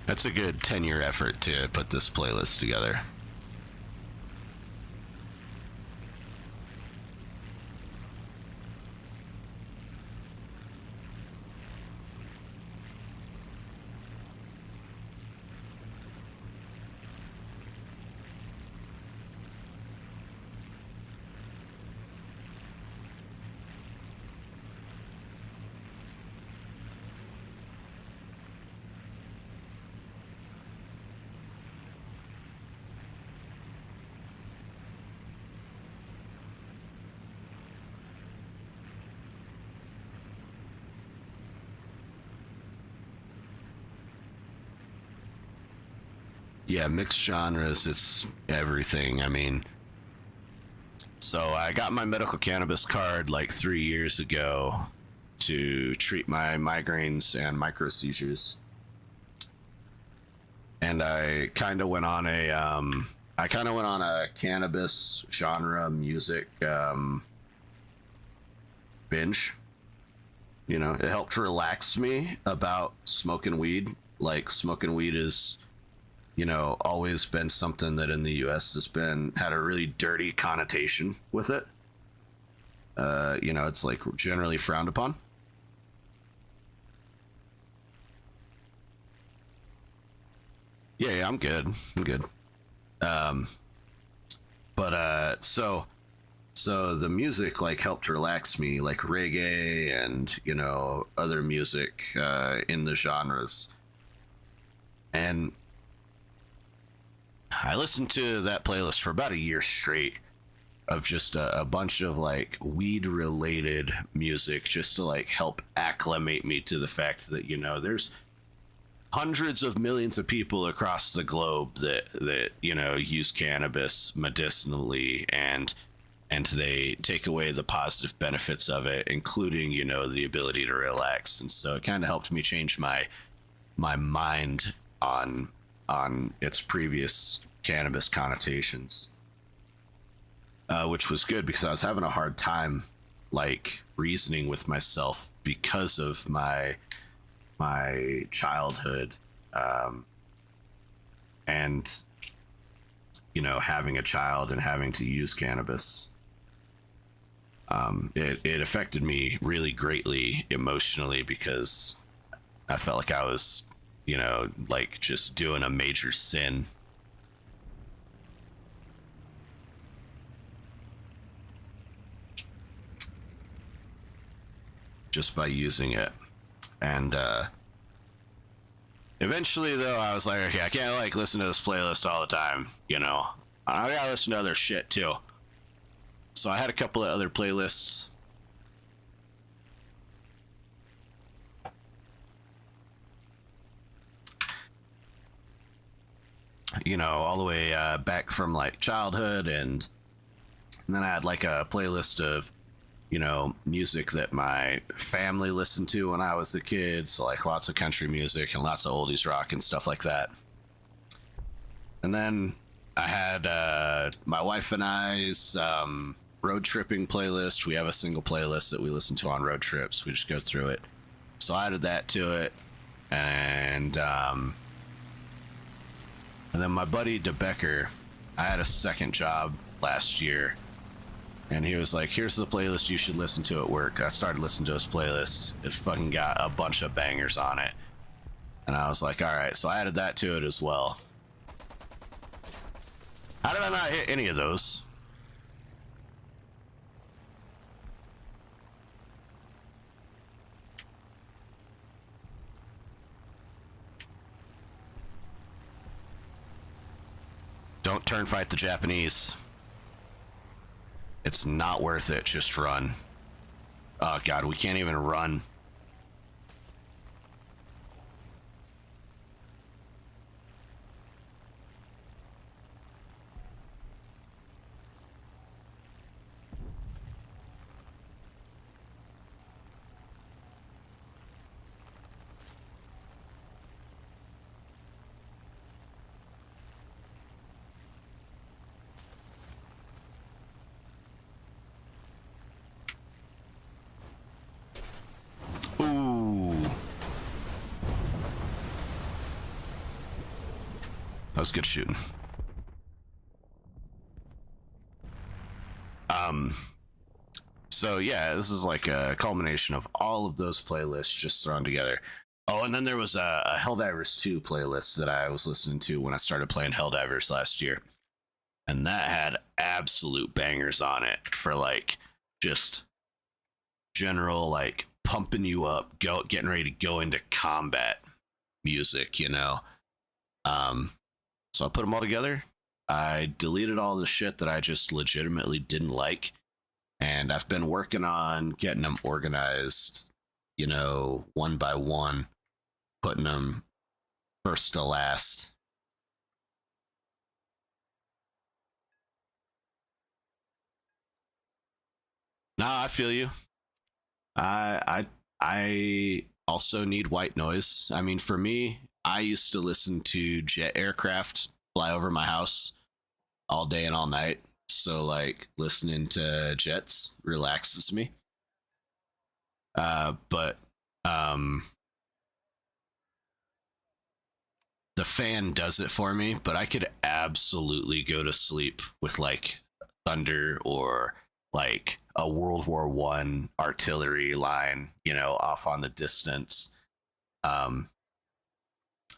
That's a good 10-year effort to put this playlist together. Yeah, mixed genres, it's everything. I mean, so I got my medical cannabis card like 3 years ago to treat my migraines and micro seizures. And I kind of went on a cannabis genre music binge. You know, it helped relax me about smoking weed. Like smoking weed is, you know, always been something that in the US has been had a really dirty connotation with it. You know, it's like generally frowned upon. Yeah, I'm good. I'm good. Um, but the music like helped relax me, like reggae and you know other music in the genres. And I listened to that playlist for about a year straight of just a bunch of like weed related music just to like help acclimate me to the fact that you know there's hundreds of millions of people across the globe that you know use cannabis medicinally and they take away the positive benefits of it, including you know the ability to relax. And so it kind of helped me change my mind on its previous cannabis connotations, which was good because I was having a hard time like reasoning with myself because of my childhood, and you know having a child and having to use cannabis. It affected me really greatly emotionally because I felt like I was, you know, like just doing a major sin. Just by using it. And eventually though I was like, okay, I can't like listen to this playlist all the time, you know. I gotta listen to other shit too. So I had a couple of other playlists. You know, all the way back from like childhood, and then I had like a playlist of, you know, music that my family listened to when I was a kid. So like lots of country music and lots of oldies rock and stuff like that. And then I had my wife and I's road tripping playlist. We have a single playlist that we listen to on road trips. We just go through it. So I added that to it, and then my buddy DeBecker, I had a second job last year, and he was like, "Here's the playlist you should listen to at work." I started listening to his playlist. It fucking got a bunch of bangers on it, And I was like, all right, so I added that to it as well. How did I not hit any of those? Don't turn fight the Japanese. It's not worth it. Just run. Oh god, we can't even run. That was good shooting. So yeah, this is like a culmination of all of those playlists just thrown together. Oh, and then there was a Helldivers 2 playlist that I was listening to when I started playing Helldivers last year. And that had absolute bangers on it for like just general like pumping you up, getting ready to go into combat music, you know. So I put them all together. I deleted all the shit that I just legitimately didn't like, and I've been working on getting them organized, you know, one by one, putting them first to last. Nah, I feel you. I also need white noise. I mean, for me, I used to listen to jet aircraft fly over my house all day and all night. So like listening to jets relaxes me. But the fan does it for me, but I could absolutely go to sleep with like thunder or like a World War I artillery line, you know, off on the distance.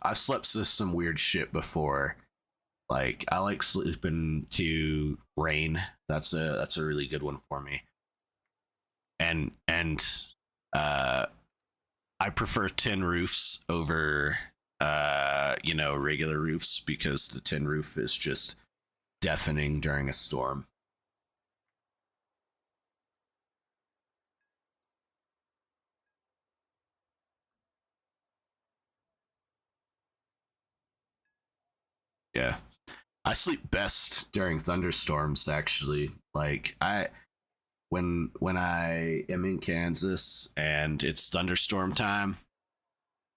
I've slept with some weird shit before. Like I like sleeping to rain. That's a really good one for me. And uh I prefer tin roofs over you know, regular roofs because the tin roof is just deafening during a storm. Yeah. I sleep best during thunderstorms actually. Like I when I am in Kansas and it's thunderstorm time,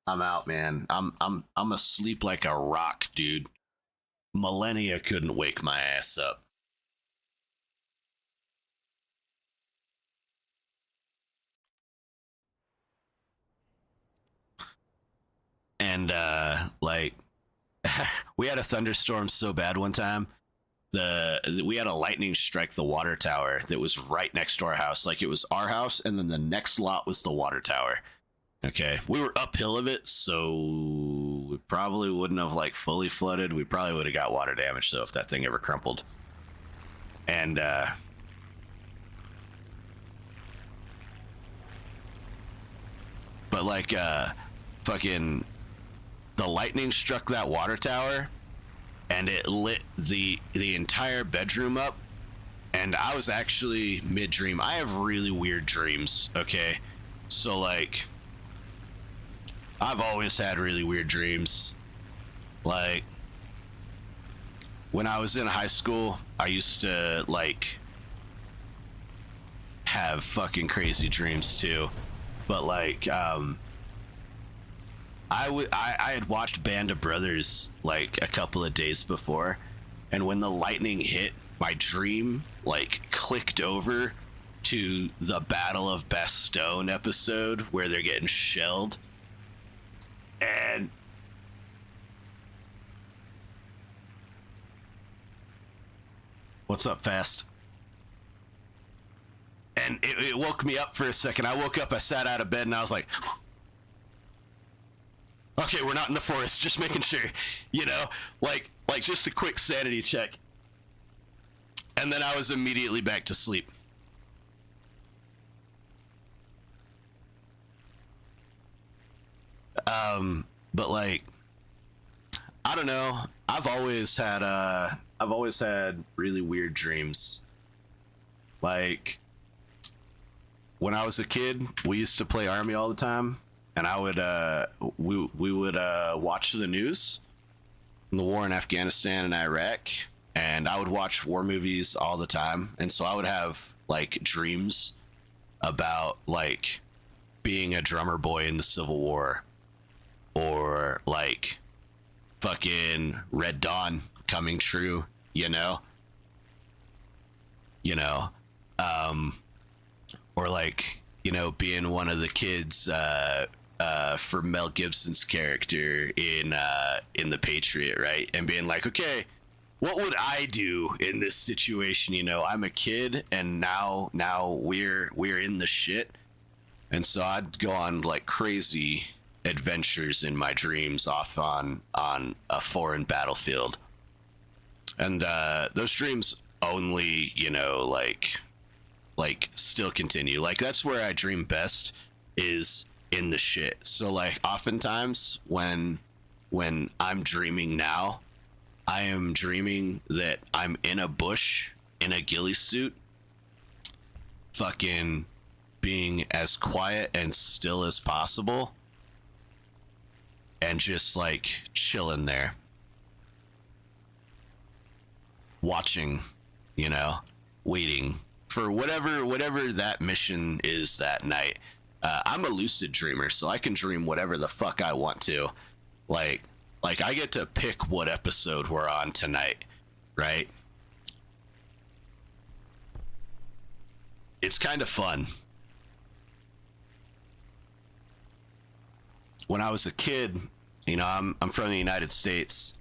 I'm out, man. I'm asleep like a rock, dude. Millennia couldn't wake my ass up. And like we had a thunderstorm so bad one time. We had a lightning strike the water tower that was right next to our house. Like it was our house, and then the next lot was the water tower. Okay, we were uphill of it, so we probably wouldn't have like fully flooded. We probably would have got water damage though if that thing ever crumpled. And but like fucking the lightning struck that water tower and it lit the entire bedroom up, and I was actually mid dream. I have really weird dreams, okay? So like I've always had really weird dreams. Like when I was in high school, I used to like have fucking crazy dreams too. But like I had watched Band of Brothers like a couple of days before, and when the lightning hit, my dream like clicked over to the Battle of Bastogne episode where they're getting shelled. And what's up, Fast? And it woke me up for a second. I woke up, I sat out of bed, and I was like, Okay, we're not in the forest. Just making sure, you know, like just a quick sanity check. And then I was immediately back to sleep. But like, I don't know. I've always had really weird dreams. Like, when I was a kid, we used to play Army all the time, and I would we would watch the news from the war in Afghanistan and Iraq, and I would watch war movies all the time, and so I would have like dreams about like being a drummer boy in the Civil War, or like fucking Red Dawn coming true, you know, or like, you know, being one of the kids for Mel Gibson's character in The Patriot, right? And being like, okay, what would I do in this situation? You know, I'm a kid, and now we're in the shit, and so I'd go on like crazy adventures in my dreams off on a foreign battlefield, and those dreams only, you know, like still continue. Like, that's where I dream best, is in the shit. So like, oftentimes when I'm dreaming now, I am dreaming that I'm in a bush in a ghillie suit, fucking being as quiet and still as possible, and just like chilling there, watching, you know, waiting for whatever that mission is that night. I'm a lucid dreamer, so I can dream whatever the fuck I want to. Like I get to pick what episode we're on tonight, right? It's kind of fun. When I was a kid, you know, I'm from the United States.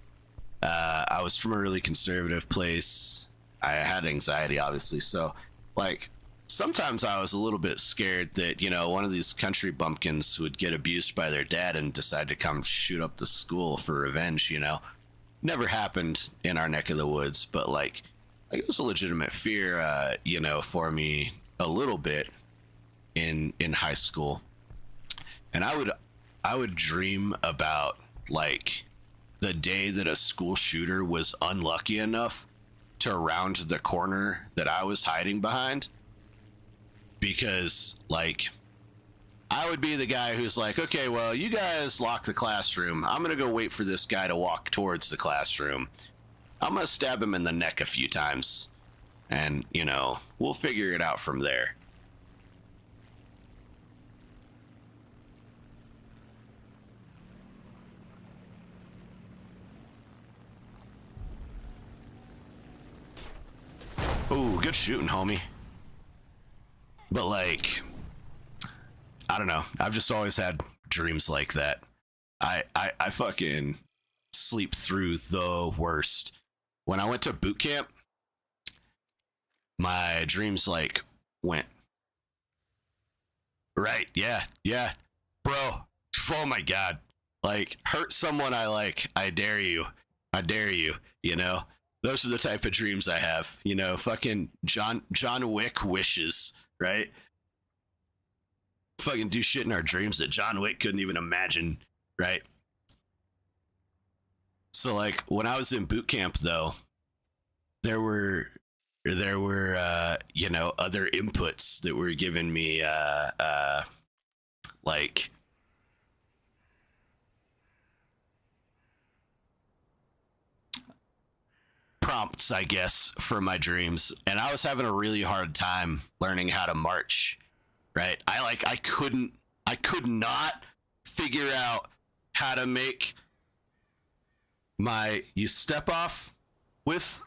I was from a really conservative place. I had anxiety, obviously, so like sometimes I was a little bit scared that, you know, one of these country bumpkins would get abused by their dad and decide to come shoot up the school for revenge, you know. Never happened in our neck of the woods, but like it was a legitimate fear, you know, for me a little bit in high school. And I would dream about like the day that a school shooter was unlucky enough to round the corner that I was hiding behind, because like I would be the guy who's like, okay, well, you guys lock the classroom. I'm gonna go wait for this guy to walk towards the classroom. I'm gonna stab him in the neck a few times, and, you know, we'll figure it out from there. Ooh, good shooting, homie. But like, I don't know. I've just always had dreams like that. I fucking sleep through the worst. When I went to boot camp, my dreams like went right. Yeah, bro. Oh my god. Like, hurt someone I like. I dare you. You know. Those are the type of dreams I have, you know, fucking John Wick wishes, right? Fucking do shit in our dreams that John Wick couldn't even imagine, right? So like when I was in boot camp though, there were you know, other inputs that were giving me like prompts, I guess, for my dreams, and I was having a really hard time learning how to march, right? I could not figure out how to make my you step off with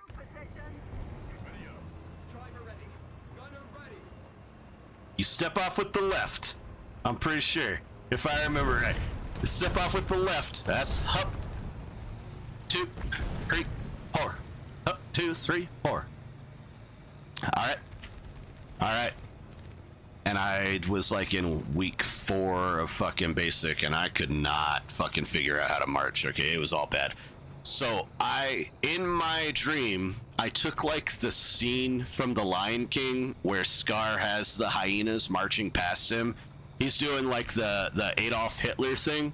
you step off with the left. I'm pretty sure, if I remember right. You step off with the left. That's hop, 2, 3, 4. Up, 2, 3, 4. All right. and I was like in week 4 of fucking basic, and I could not fucking figure out how to march. Okay, it was all bad. So in my dream, I took like the scene from The Lion King where Scar has the hyenas marching past him. He's doing like the Adolf Hitler thing,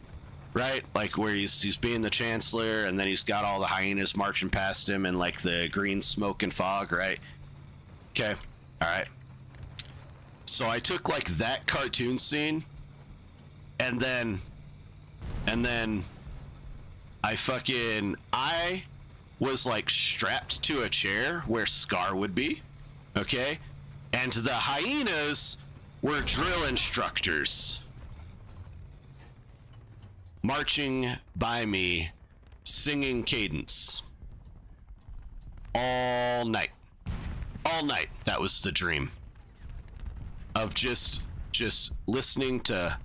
right? Like where he's being the chancellor, and then he's got all the hyenas marching past him and like the green smoke and fog, right? Okay, all right. So I took like that cartoon scene, and then I was like strapped to a chair where Scar would be, okay? And the hyenas were drill instructors marching by me, singing cadence all night. All night. That was the dream of just listening to,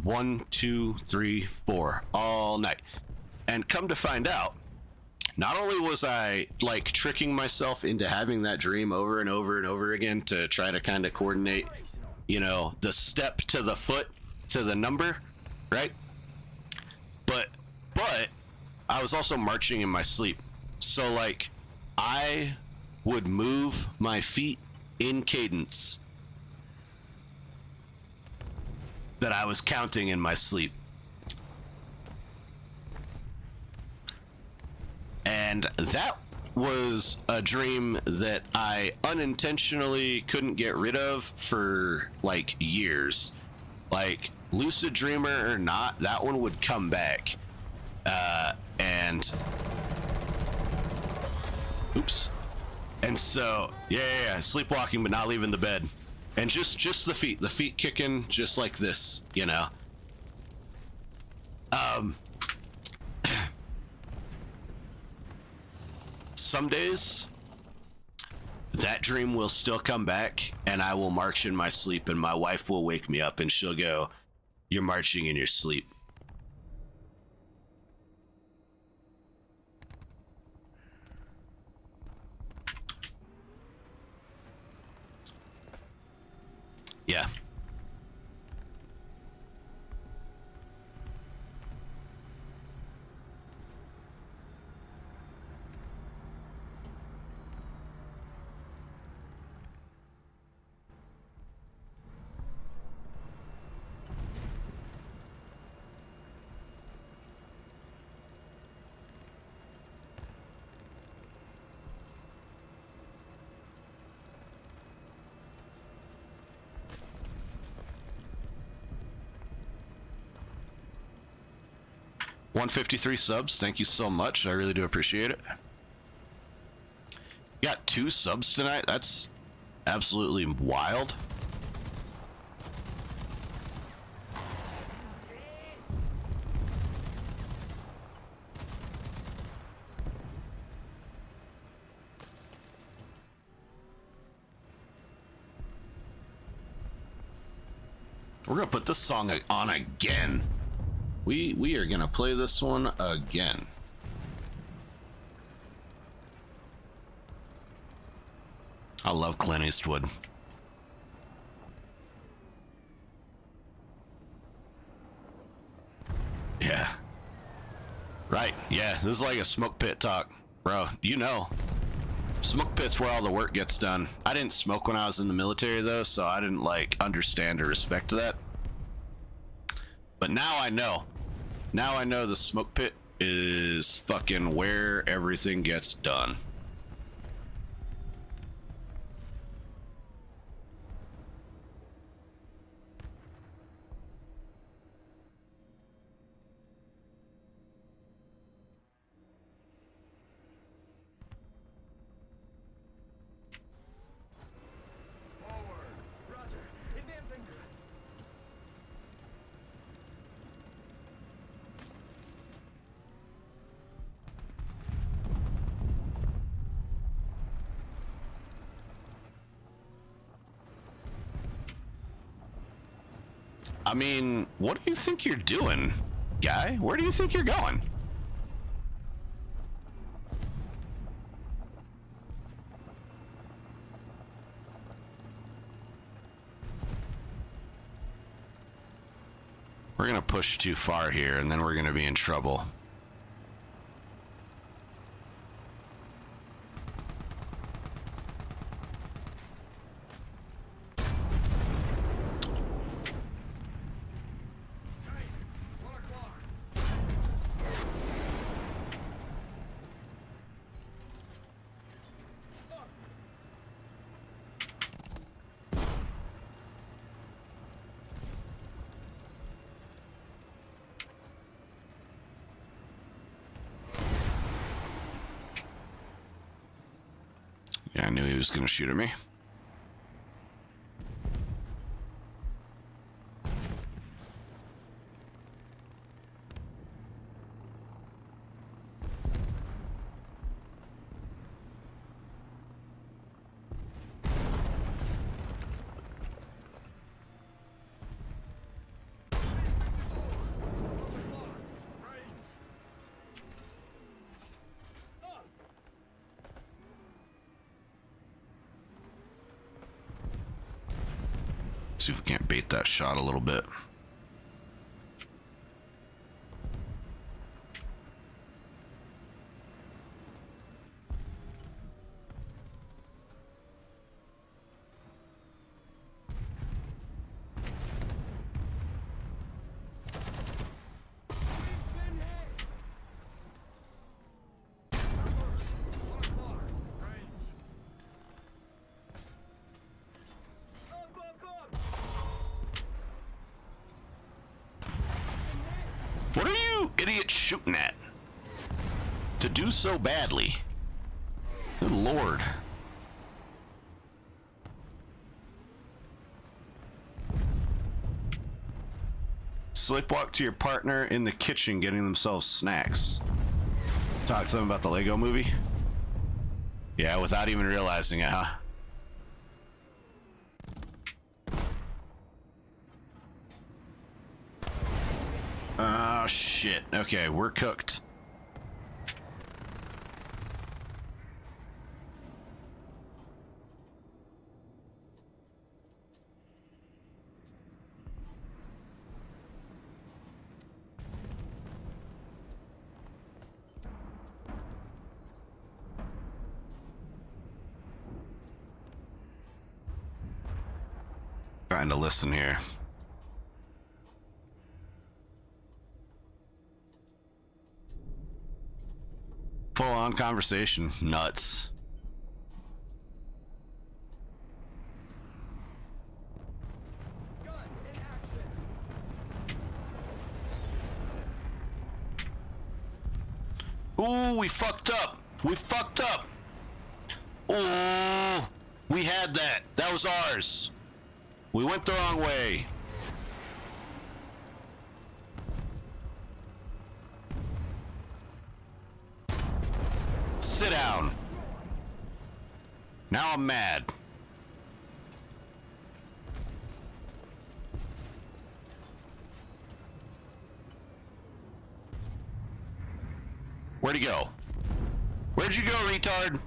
1, 2, 3, 4 all night. And come to find out, not only was I like tricking myself into having that dream over and over and over again to try to kind of coordinate, the step to the foot to the number, right? But I was also marching in my sleep. So like I would move my feet in cadence that I was counting in my sleep. And that was a dream that I unintentionally couldn't get rid of for like years. Like lucid dreamer or not, that one would come back. And oops. And so yeah, sleepwalking but not leaving the bed. And just the feet kicking just like this, Some days that dream will still come back, and I will march in my sleep, and my wife will wake me up and she'll go, "You're marching in your sleep." Yeah. $153 subs. Thank you so much. I really do appreciate it. Got 2 subs tonight. That's absolutely wild. We're gonna put this song on again. We are gonna play this one again. I love Clint Eastwood. Yeah. Right, yeah, this is like a smoke pit talk. Bro, smoke pit's where all the work gets done. I didn't smoke when I was in the military though, so I didn't like understand or respect that. But now I know. Now I know the smoke pit is fucking where everything gets done. I mean, what do you think you're doing, guy? Where do you think you're going? We're gonna push too far here, and then we're gonna be in trouble. Yeah, I knew he was gonna shoot at me. See if we can't bait that shot a little bit. What are you idiots shooting at? To do so badly? Good lord. Sleepwalk to your partner in the kitchen getting themselves snacks. Talk to them about the Lego movie? Yeah, without even realizing it, huh? Oh, shit. Okay, we're cooked. Trying to listen here. Full-on conversation. Nuts. Ooh, we fucked up. We fucked up. Oh, we had that. That was ours. We went the wrong way. Sit down. Now I'm mad. Where'd he go? Where'd you go, retard?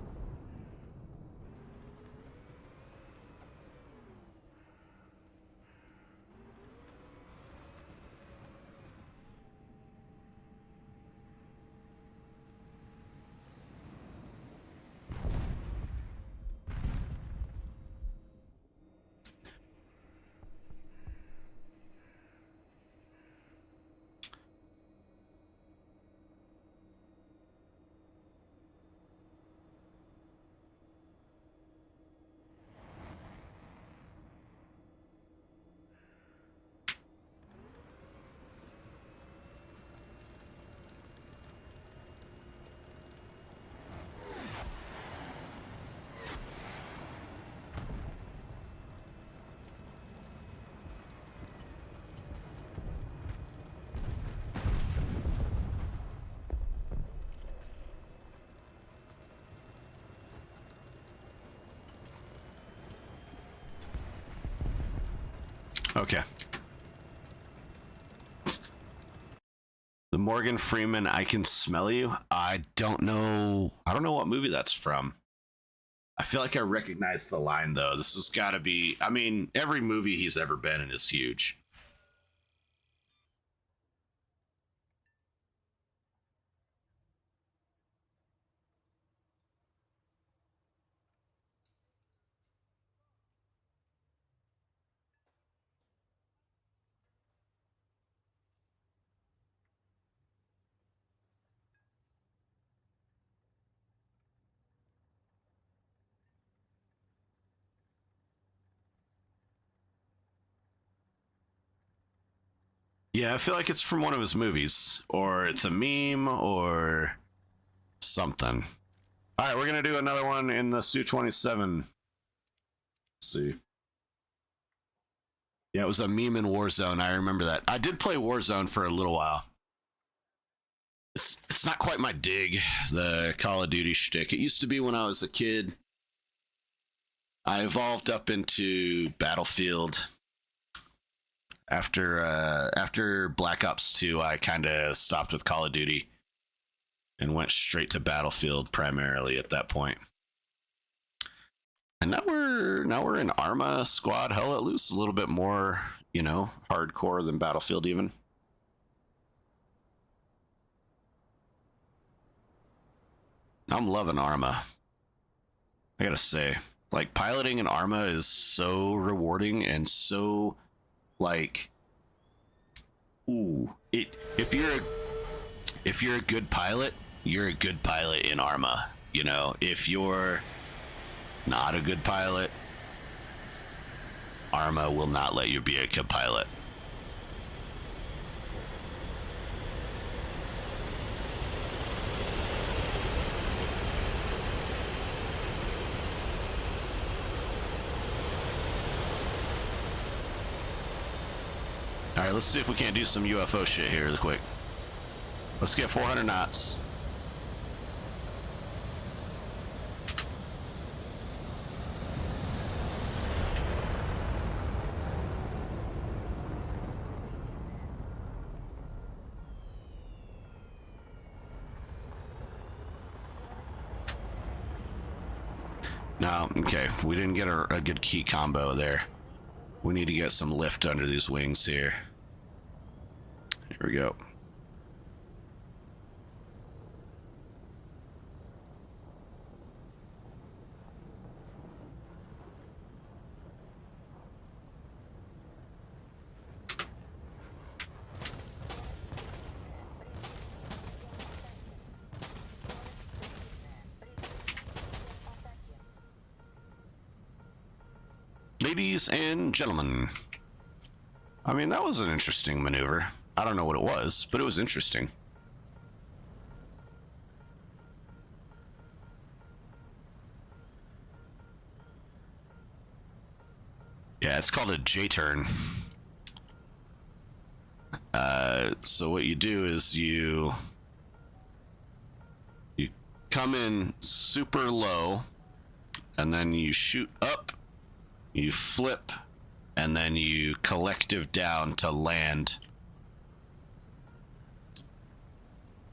Okay. The Morgan Freeman, I Can Smell You. I don't know what movie that's from. I feel like I recognize the line though. This has got to be, I mean, every movie he's ever been in is huge. Yeah, I feel like it's from one of his movies, or it's a meme, or something. All right, we're gonna do another one in the Su-27. Let's see. Yeah, it was a meme in Warzone. I remember that. I did play Warzone for a little while. It's not quite my dig, the Call of Duty shtick. It used to be when I was a kid. I evolved up into Battlefield. After Black Ops 2, I kind of stopped with Call of Duty and went straight to Battlefield primarily at that point. And now we're in Arma Squad. Hell, at least a little bit more, hardcore than Battlefield even. I'm loving Arma. I gotta say, like, piloting an Arma is so rewarding and so, like, if you're a good pilot, you're a good pilot in Arma. If you're not a good pilot, Arma will not let you be a good pilot. All right, let's see if we can't do some UFO shit here real quick. Let's get 400 knots. No, okay, we didn't get a good key combo there. We need to get some lift under these wings here. Here we go. Ladies and gentlemen, I mean, that was an interesting maneuver. I don't know what it was, but it was interesting. Yeah, it's called a J-turn. So what you do is you come in super low, and then you shoot up, you flip, and then you collective down to land.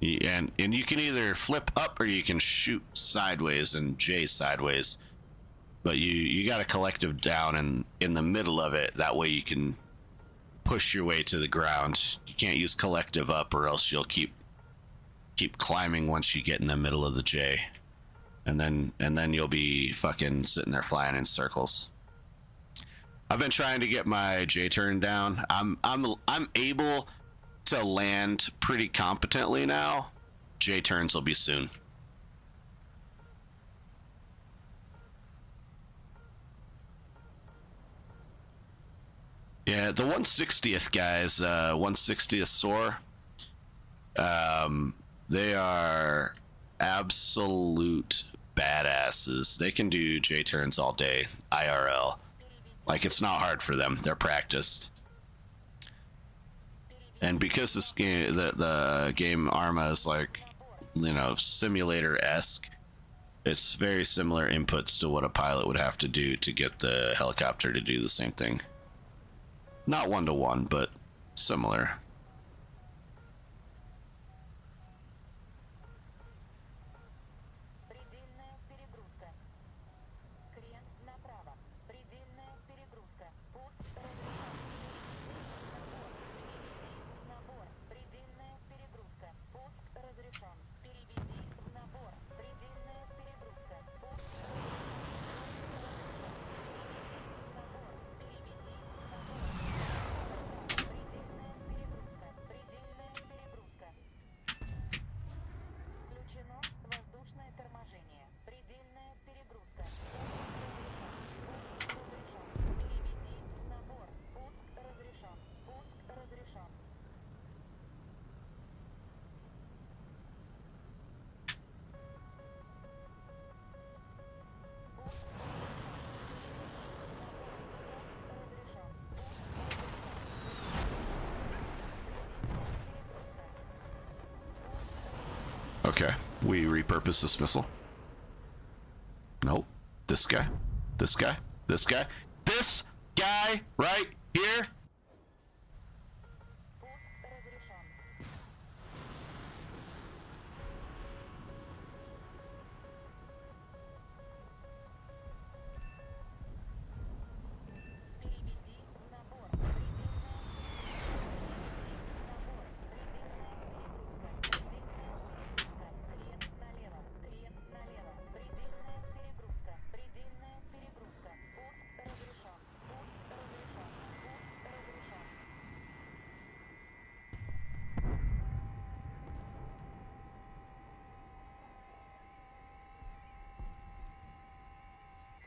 And you can either flip up or you can shoot sideways and J sideways. But you got a collective down in the middle of it. That way you can push your way to the ground. You can't use collective up, or else you'll keep climbing once you get in the middle of the J. And then you'll be fucking sitting there flying in circles. I've been trying to get my J-turn down. I'm able to land pretty competently now. J-turns will be soon. Yeah, the 160th guys, 160th SOAR, they are absolute badasses. They can do J-turns all day, IRL. Like, it's not hard for them. They're practiced. And because this game, the game Arma is like, simulator-esque, it's very similar inputs to what a pilot would have to do to get the helicopter to do the same thing. Not one-to-one, but similar. Okay, we repurpose this missile. Nope. This guy. This guy. This guy. This guy right here.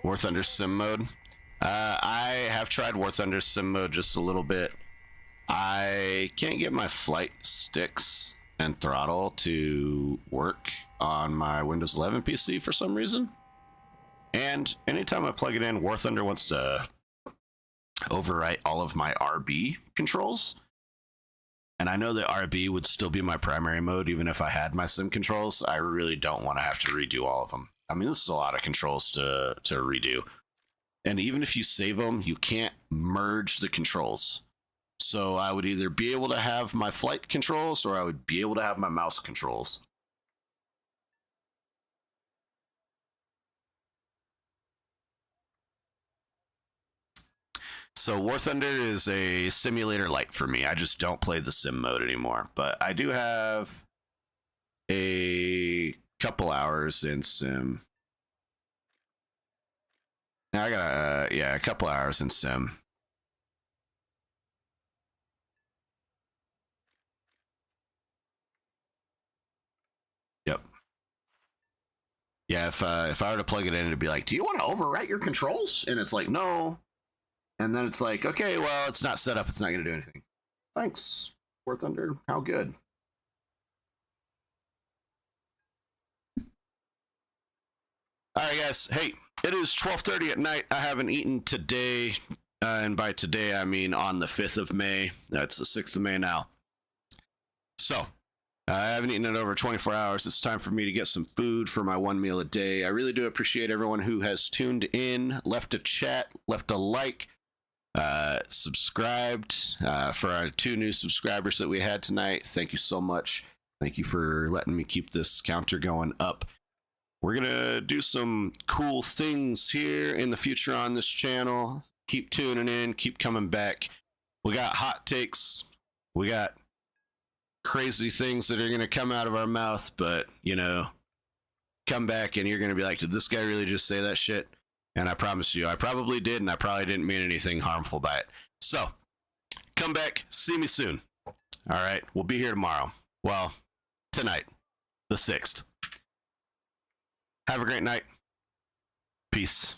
Warthunder sim mode. I have tried Warthunder sim mode just a little bit. I can't get my flight sticks and throttle to work on my Windows 11 PC for some reason. And anytime I plug it in, Warthunder wants to overwrite all of my RB controls. And I know that RB would still be my primary mode even if I had my sim controls. I really don't want to have to redo all of them. I mean, this is a lot of controls to redo. And even if you save them, you can't merge the controls. So I would either be able to have my flight controls or I would be able to have my mouse controls. So Warthunder is a simulator light for me. I just don't play the sim mode anymore. But I do have a couple hours in sim. I got a couple hours in sim. Yep. Yeah, if I were to plug it in, it'd be like, "Do you want to overwrite your controls?" And it's like, "No." And then it's like, "Okay, well, it's not set up. It's not going to do anything." Thanks, Warthunder. How good. All right, guys. Hey, it is 12:30 at night. I haven't eaten today, and by today I mean on the 5th of May. That's the 6th of May now. So I haven't eaten in over 24 hours. It's time for me to get some food for my one meal a day. I really do appreciate everyone who has tuned in, left a chat, left a like, subscribed. For our 2 new subscribers that we had tonight, thank you so much. Thank you for letting me keep this counter going up. We're going to do some cool things here in the future on this channel. Keep tuning in, keep coming back. We got hot takes. We got crazy things that are going to come out of our mouth, but, you know, come back and you're going to be like, did this guy really just say that shit? And I promise you, I probably did, and I probably didn't mean anything harmful by it. So, come back, see me soon. All right, we'll be here tomorrow. Well, tonight, the 6th. Have a great night. Peace.